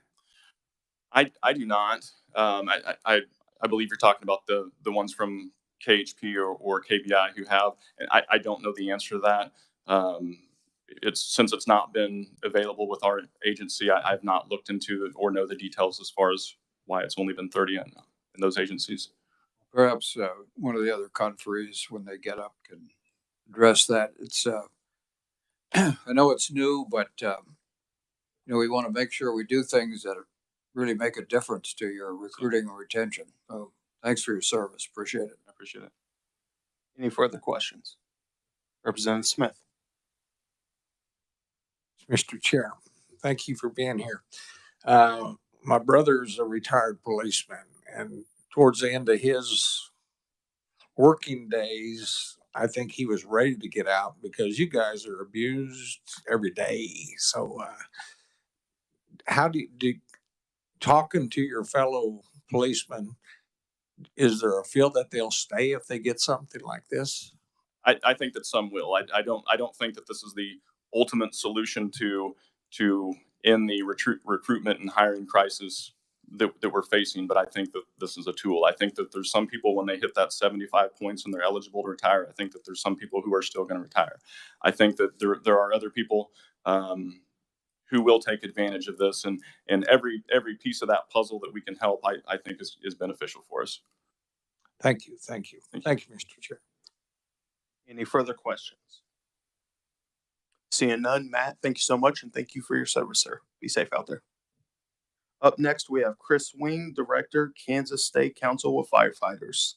I do not. I believe you're talking about the ones from KHP or KBI who have, and I don't know the answer to that. Since it's not been available with our agency, I've not looked into it or know the details as far as why it's only been 30 in those agencies. Perhaps one of the other conferees, when they get up, can address that. It's I know it's new, but we want to make sure we do things that really make a difference to your recruiting and retention. So thanks for your service. Appreciate it. I appreciate it. Any further questions? Representative Smith. Mr. Chair, thank you for being here. my brother's a retired policeman, and towards the end of his working days, I think he was ready to get out because you guys are abused every day. So, how do you talking to your fellow policemen? Is there a feel that they'll stay if they get something like this? I think that some will. I don't think that this is the ultimate solution to end the recruitment and hiring crisis that we're facing, but I think that this is a tool. I think that there's some people, when they hit that 75 points and they're eligible to retire, I think that there's some people who are still going to retire. I think that there are other people who will take advantage of this, and every piece of that puzzle that we can help, I think is beneficial for us. Thank you. Thank you. Thank you, Mr. Chair. Any further questions? Seeing none, Matt, thank you so much, and thank you for your service, sir. Be safe out there. Up next, we have Chris Wing, Director, Kansas State Council of Firefighters.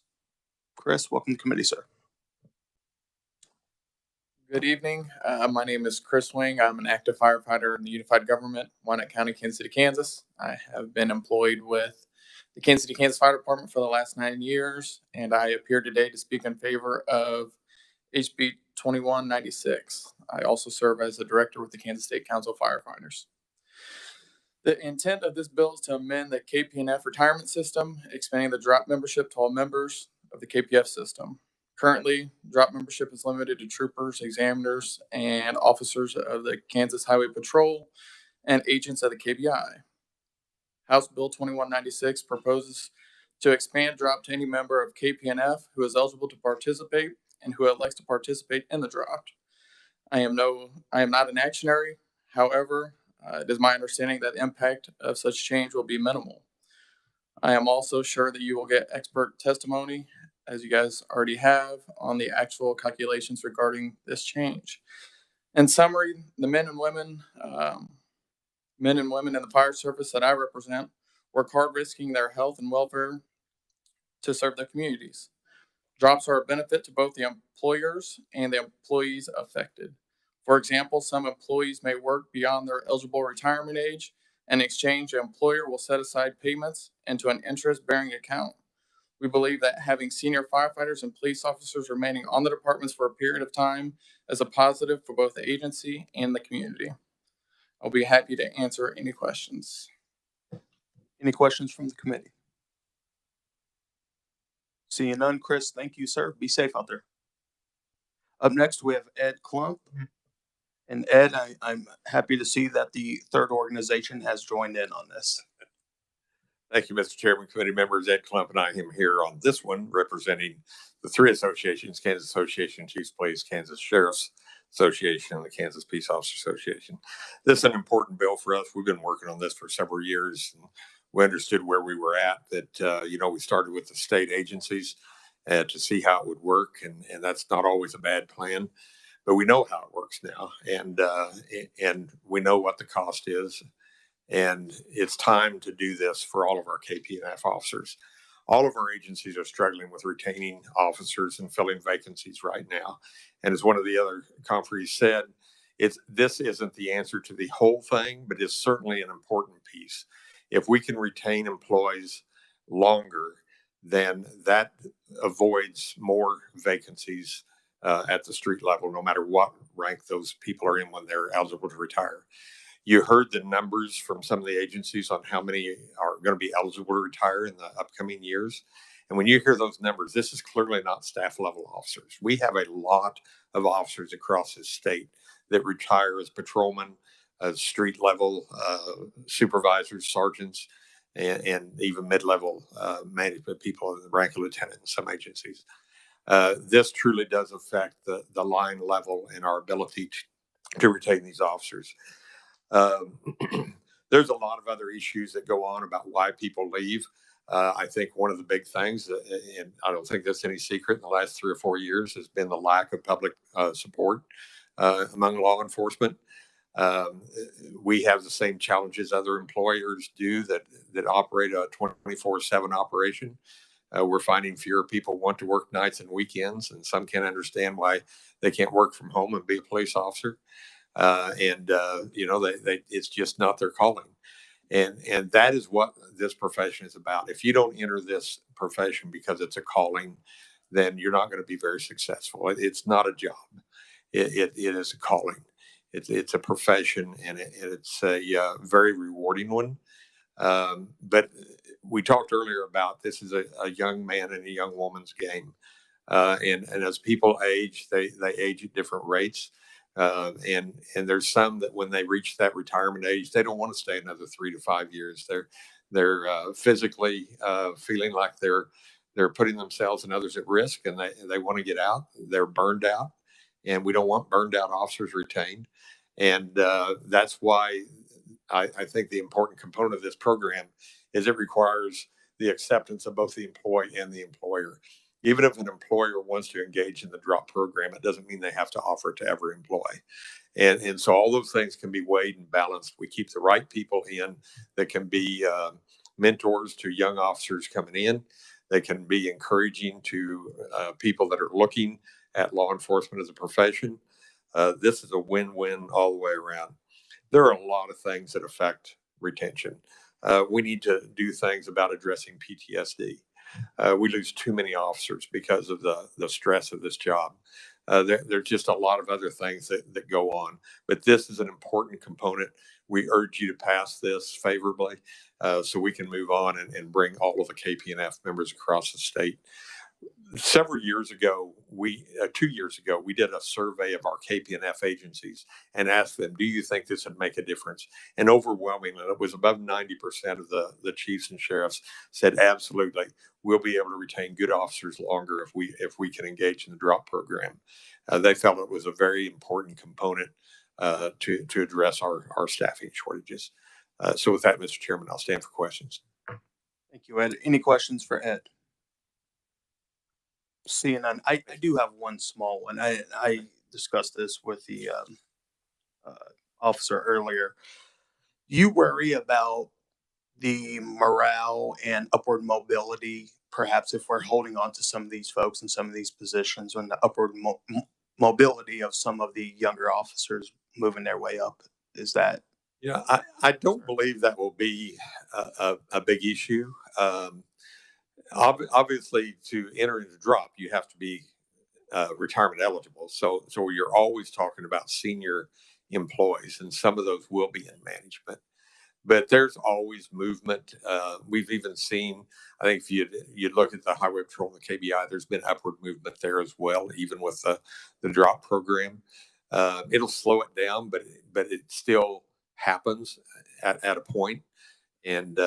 Chris, welcome to the committee, sir. Good evening. My name is Chris Wing. I'm an active firefighter in the Unified Government, Wyandotte County, Kansas City, Kansas. I have been employed with the Kansas City, Kansas Fire Department for the last 9 years, and I appear today to speak in favor of HB 2196. I also serve as the director with the Kansas State Council of Firefighters. The intent of this bill is to amend the KPNF retirement system, expanding the drop membership to all members of the KPF system. Currently, drop membership is limited to troopers, examiners, and officers of the Kansas Highway Patrol and agents of the KBI. House Bill 2196 proposes to expand drop to any member of KPNF who is eligible to participate and who elects to participate in the draft. I am not an actionary. However, it is my understanding that the impact of such change will be minimal. I am also sure that you will get expert testimony, as you guys already have, on the actual calculations regarding this change. In summary, the men and women in the fire service that I represent work hard risking their health and welfare to serve their communities. Drops are a benefit to both the employers and the employees affected. For example, some employees may work beyond their eligible retirement age. In exchange, the employer will set aside payments into an interest-bearing account. We believe that having senior firefighters and police officers remaining on the departments for a period of time is a positive for both the agency and the community. I'll be happy to answer any questions. Any questions from the committee? Seeing none, Chris, thank you, sir. Be safe out there. Up next, we have Ed Klump. And Ed, I'm happy to see that the third organization has joined in on this. Thank you, Mr. Chairman, committee members. Ed Klump and I am here on this one representing the three associations: Kansas Association of Chiefs of Police, Kansas Sheriff's Association, and the Kansas Peace Officer Association. This is an important bill for us. We've been working on this for several years. And we understood where we were at, that, we started with the state agencies to see how it would work. And that's not always a bad plan, but we know how it works now. And we know what the cost is. And it's time to do this for all of our KPNF officers. All of our agencies are struggling with retaining officers and filling vacancies right now. And as one of the other conferees said, this isn't the answer to the whole thing, but it's certainly an important piece. If we can retain employees longer, then that avoids more vacancies at the street level, no matter what rank those people are in when they're eligible to retire. You heard the numbers from some of the agencies on how many are going to be eligible to retire in the upcoming years. And when you hear those numbers, this is clearly not staff level officers. We have a lot of officers across this state that retire as patrolmen, as street level supervisors, sergeants, and even mid-level management people in the rank of lieutenant in some agencies. This truly does affect the line level and our ability to retain these officers. There's a lot of other issues that go on about why people leave. I think one of the big things, and I don't think that's any secret, in the last 3 or 4 years has been the lack of public support among law enforcement. We have the same challenges other employers do that operate a 24/7 operation. We're finding fewer people want to work nights and weekends, and some can't understand why they can't work from home and be a police officer. It's just not their calling. And that is what this profession is about. If you don't enter this profession because it's a calling, then you're not going to be very successful. It's not a job. It is a calling. It's a profession, and it's a very rewarding one. But we talked earlier about this is a young man and a young woman's game. And as people age, they age at different rates. And there's some that when they reach that retirement age, they don't want to stay another 3 to 5 years. They're physically feeling like they're putting themselves and others at risk, and they want to get out. They're burned out, and we don't want burned out officers retained. And that's why I think the important component of this program is it requires the acceptance of both the employee and the employer. Even if an employer wants to engage in the drop program, it doesn't mean they have to offer it to every employee. And so all those things can be weighed and balanced. We keep the right people in that can be mentors to young officers coming in. They can be encouraging to people that are looking at law enforcement as a profession. This is a win-win all the way around. There are a lot of things that affect retention. We need to do things about addressing PTSD. We lose too many officers because of the stress of this job. There's just a lot of other things that go on, but this is an important component. We urge you to pass this favorably so we can move on and bring all of the KPNF members across the state. Several years ago, 2 years ago, we did a survey of our KPNF agencies and asked them, do you think this would make a difference? And overwhelmingly, it was above 90% of the chiefs and sheriffs said, absolutely, we'll be able to retain good officers longer if we can engage in the drop program. They felt it was a very important component to address our staffing shortages. So with that, Mr. Chairman, I'll stand for questions. Thank you, Ed. Any questions for Ed? Seeing none, I do have one small one. I discussed this with the officer earlier. You worry about the morale and upward mobility, perhaps if we're holding on to some of these folks in some of these positions, when the upward mobility of some of the younger officers moving their way up. Is that? Yeah, I don't believe that will be a big issue. Obviously, to enter into drop, you have to be retirement eligible. So you're always talking about senior employees, and some of those will be in management. But there's always movement. We've even seen, I think if you'd look at the Highway Patrol and the KBI, there's been upward movement there as well, even with the drop program. It'll slow it down, but it still happens at a point. And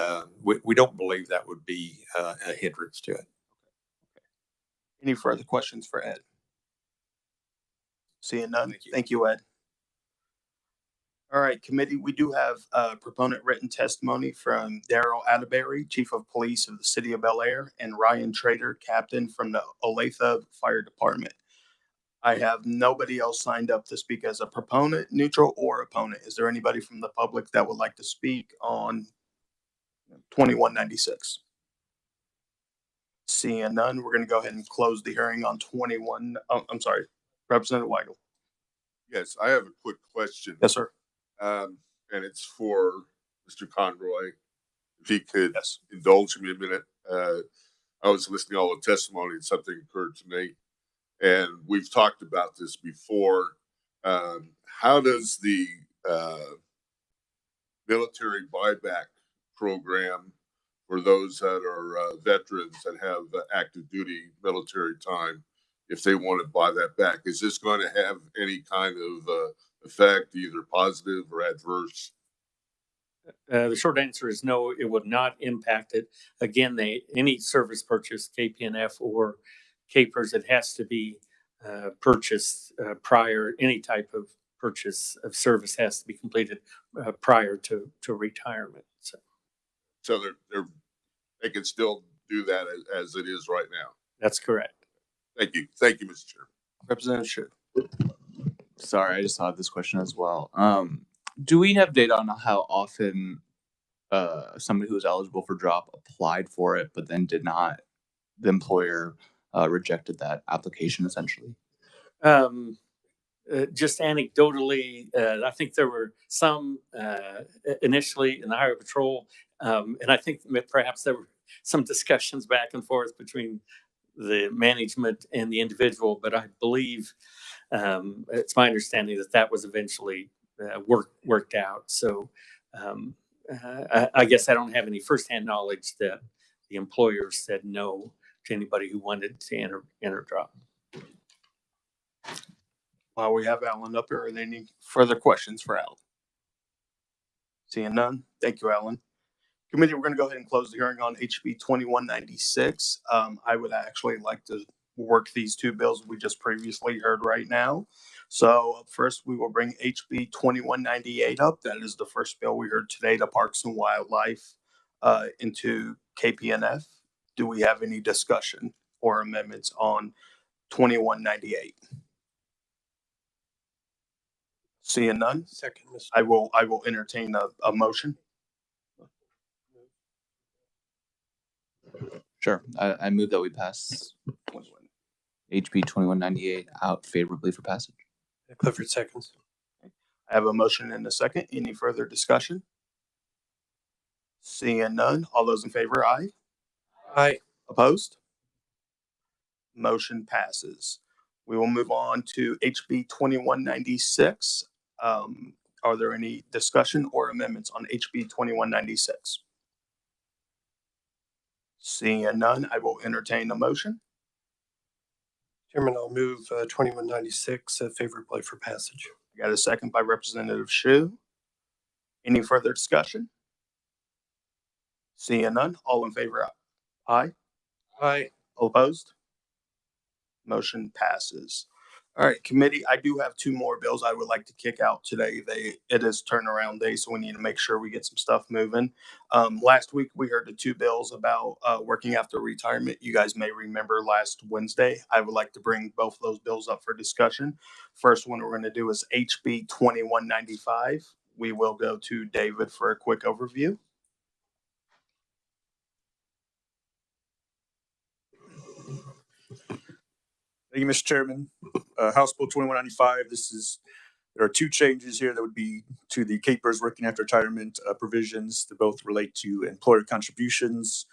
we don't believe that would be a hindrance to it. Any further questions for Ed? Seeing none. Thank you, Ed. All right, committee, we do have proponent written testimony from Daryl Atterbury, Chief of Police of the City of Bel Air, and Ryan Trader, Captain from the Olathe Fire Department. I have nobody else signed up to speak as a proponent, neutral, or opponent. Is there anybody from the public that would like to speak on 2196? Seeing none, we're going to go ahead and close the hearing on 21. I'm sorry, Representative Weigel. Yes, I have a quick question. Yes, sir. And it's for Mr. Conroy. If he could indulge me a minute. I was listening to all the testimony and something occurred to me. And we've talked about this before. How does the military buyback program for those that are veterans that have active duty military time, if they want to buy that back, is this going to have any kind of effect, either positive or adverse? The short answer is no, it would not impact it. Again, any service purchase, KPNF or capers, it has to be purchased prior. Any type of purchase of service has to be completed prior to retirement. So they can still do that as it is right now. That's correct. Thank you. Thank you, Mr. Chair. Representative Shu. Sorry, I just had this question as well. Do we have data on how often somebody who was eligible for drop applied for it, but then did not? The employer rejected that application, essentially. just anecdotally, I think there were some initially in the highway patrol, and I think perhaps there were some discussions back and forth between the management and the individual, but I believe it's my understanding that that was eventually worked out. So I guess I don't have any firsthand knowledge that the employer said no to anybody who wanted to enter drop. While we have Alan up here, are there any further questions for Alan? Seeing none, thank you, Alan. Committee, we're going to go ahead and close the hearing on HB 2196. I would actually like to work these two bills we just previously heard right now. So up first, we will bring HB 2198 up. That is the first bill we heard today, the Parks and Wildlife into KPNF. Do we have any discussion or amendments on 2198? Seeing none, Second, Mr. I will entertain a motion. Sure. I move that we pass HB 2198 out favorably for passage. Clifford seconds. I have a motion and a second. Any further discussion? Seeing none, all those in favor, aye. Aye. Opposed? Motion passes. We will move on to HB 2196. Are there any discussion or amendments on HB 2196? Seeing none, I will entertain a motion. Chairman, I'll move 2196 favorably for passage. I got a second by Representative Shu. Any further discussion? Seeing none, all in favor, aye. Aye. All opposed? Motion passes. All right, committee, I do have two more bills I would like to kick out today. It is turnaround day, so we need to make sure we get some stuff moving. Last week, we heard the two bills about working after retirement. You guys may remember last Wednesday. I would like to bring both of those bills up for discussion. First one we're going to do is HB 2195. We will go to David for a quick overview. Thank you, Mr. Chairman. House Bill 2195. There are two changes here that would be to the KPERS working after retirement provisions that both relate to employer contributions.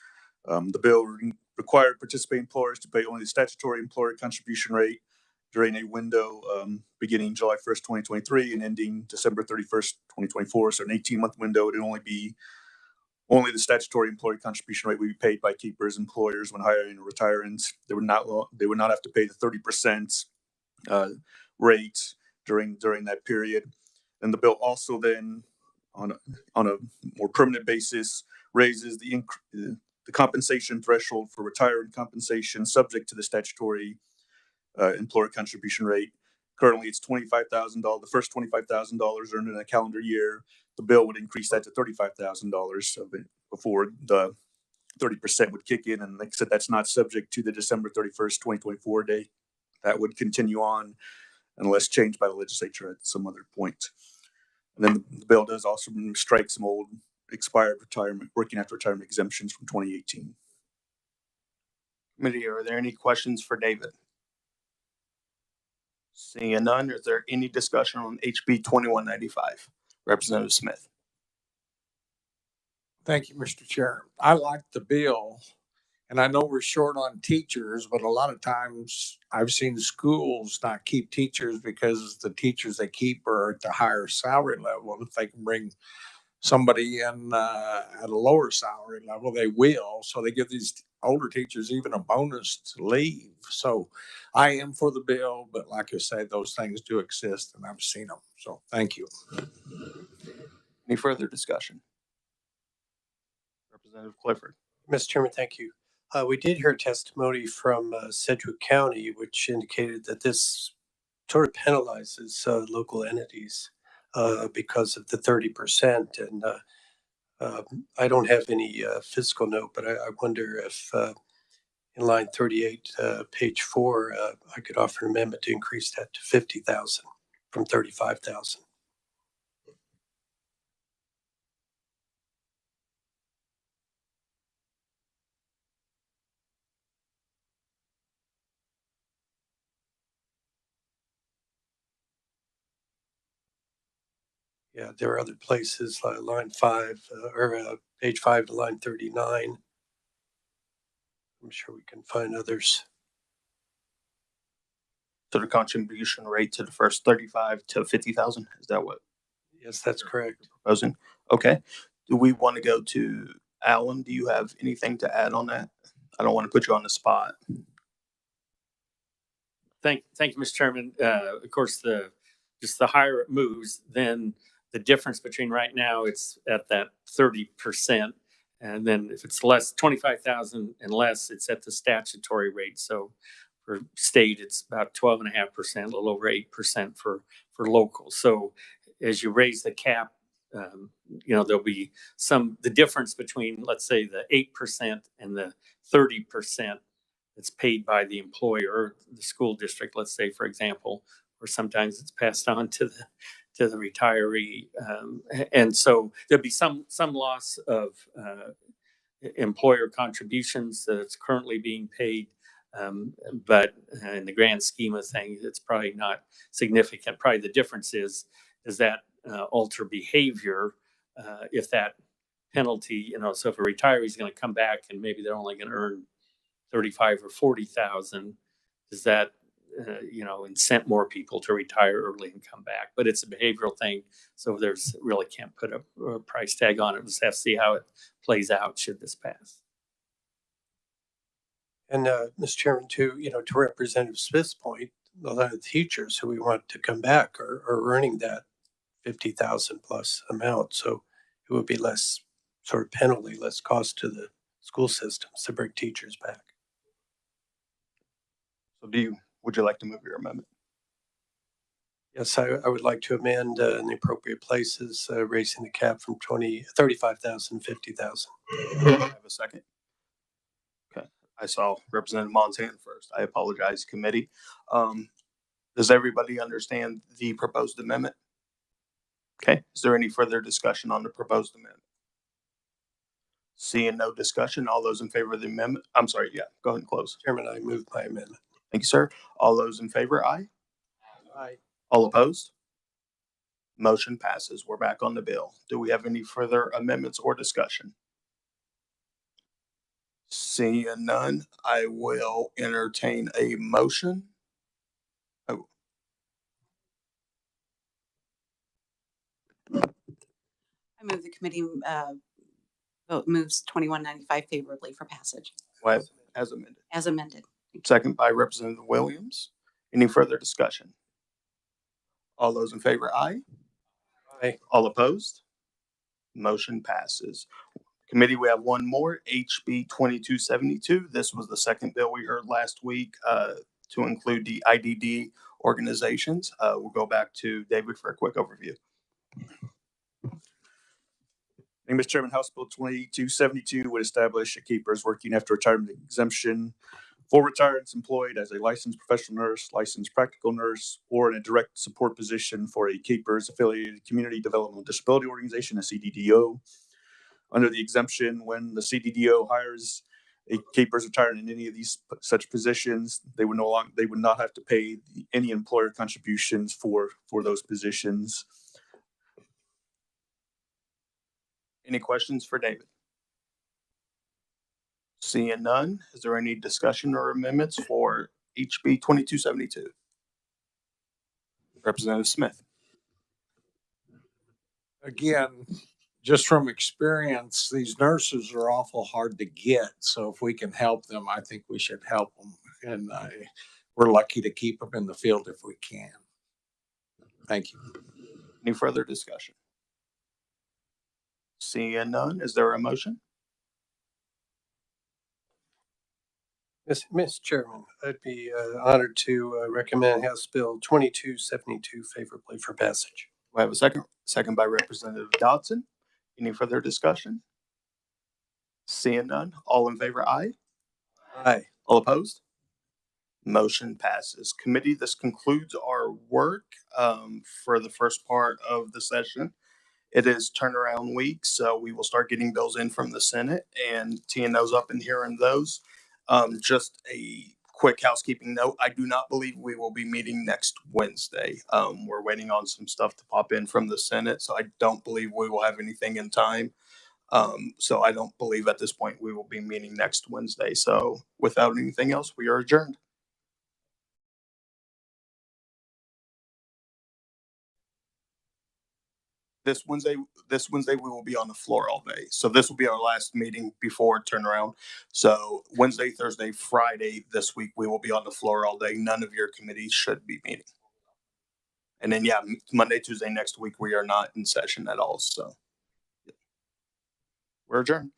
The bill required participating employers to pay only the statutory employer contribution rate during a window beginning July 1st, 2023 and ending December 31st, 2024. So an 18-month window would only the statutory employer contribution rate would be paid by KPERS employers when hiring retirements. They would not have to pay the 30% rate during that period. And the bill also then, on a more permanent basis, raises the compensation threshold for retirement compensation subject to the statutory employer contribution rate. Currently, it's $25,000. The first $25,000 earned in a calendar year. The bill would increase that to $35,000 before the 30% would kick in. And like I said, that's not subject to the December 31st, 2024 date. That would continue on unless changed by the legislature at some other point. And then the bill does also strike some old expired working after retirement exemptions from 2018. Committee, are there any questions for David? Seeing none, is there any discussion on HB 2195? Representative Smith. Thank you, Mr. Chair. I like the bill, and I know we're short on teachers, but a lot of times I've seen schools not keep teachers because the teachers they keep are at the higher salary level. If they can bring somebody in at a lower salary level, they will. So they give these older teachers even a bonus to leave. So I am for the bill, but like I say, those things do exist and I've seen them. So thank you. Any further discussion? Representative Clifford. Mr. Chairman, thank you. We did hear testimony from Sedgwick County, which indicated that this sort of penalizes local entities because of the 30%. And I don't have any fiscal note, but I wonder if in line 38, page 4, I could offer an amendment to increase that to 50,000 from 35,000. Yeah, there are other places like line 5 or page 5 to line 39. I'm sure we can find others. So the contribution rate to the first 35 to 50,000, is that what Yes, that's correct. you're proposing? Okay. Do we want to go to Alan? Do you have anything to add on that? I don't want to put you on the spot. Thank you, Mr. Chairman. Of course, just the higher it moves, then the difference between right now, it's at that 30%. And then if it's less, 25,000 and less, it's at the statutory rate. So for state, it's about 12.5%, a little over 8% for local. So as you raise the cap, there'll be the difference between, let's say, the 8% and the 30% that's paid by the employer, the school district, let's say, for example, or sometimes it's passed on to the retiree. And so there'll be some loss of employer contributions that's currently being paid. But in the grand scheme of things, it's probably not significant. Probably the difference is that alter behavior, if that penalty, so if a retiree is going to come back and maybe they're only going to earn 35 or 40,000, does that incent more people to retire early and come back? But it's a behavioral thing, so there's really can't put a price tag on it. We'll just have to see how it plays out should this pass. And Mr. Chairman, to Representative Smith's point, a lot of the teachers who we want to come back are earning that 50,000 plus amount, so it would be less sort of penalty, less cost to the school systems to bring teachers back. So would you like to move your amendment? Yes, I would like to amend in the appropriate places, raising the cap from 35,000 to 50,000. I have a second. Okay, I saw Representative Montana first. I apologize, committee. Does everybody understand the proposed amendment? Okay, is there any further discussion on the proposed amendment? Seeing no discussion, all those in favor of the amendment, I'm sorry, yeah, go ahead and close. Chairman, I move my amendment. Thank you, sir. All those in favor, aye. Aye. All opposed? Motion passes. We're back on the bill. Do we have any further amendments or discussion? Seeing none, I will entertain a motion. Oh. I move the committee vote moves 2195 favorably for passage. As amended. As amended. Second by Representative Williams. Any further discussion? All those in favor, aye. Aye. All opposed? Motion passes. Committee, we have one more, HB 2272. This was the second bill we heard last week to include the IDD organizations. We'll go back to David for a quick overview. Thank you, Mr. Chairman. House Bill 2272 would establish a keepers working after retirement exemption for retirees employed as a licensed professional nurse, licensed practical nurse, or in a direct support position for a keepers affiliated community developmental disability organization, a CDDO. Under the exemption, when the CDDO hires a keepers retired in any of these such positions, they would not have to pay any employer contributions for those positions. Any questions for David? Seeing none, is there any discussion or amendments for HB 2272? Representative Smith. Again, just from experience, these nurses are awful hard to get. So if we can help them, I think we should help them. And we're lucky to keep them in the field if we can. Thank you. Any further discussion? Seeing none, is there a motion? Mr. Chairman, I'd be honored to recommend House Bill 2272 favorably for passage. We have a second. Second by Representative Dodson. Any further discussion? Seeing none, all in favor, aye. Aye. All opposed? Motion passes. Committee, this concludes our work for the first part of the session. It is turnaround week, so we will start getting bills in from the Senate and teeing those up and hearing those. Just a quick housekeeping note, I do not believe we will be meeting next Wednesday. We're waiting on some stuff to pop in from the Senate, so I don't believe we will have anything in time. So I don't believe at this point we will be meeting next Wednesday. So without anything else, we are adjourned. This Wednesday we will be on the floor all day. So this will be our last meeting before turnaround. So Wednesday, Thursday, Friday this week we will be on the floor all day. None of your committees should be meeting. And then Monday, Tuesday next week we are not in session at all. So we're adjourned.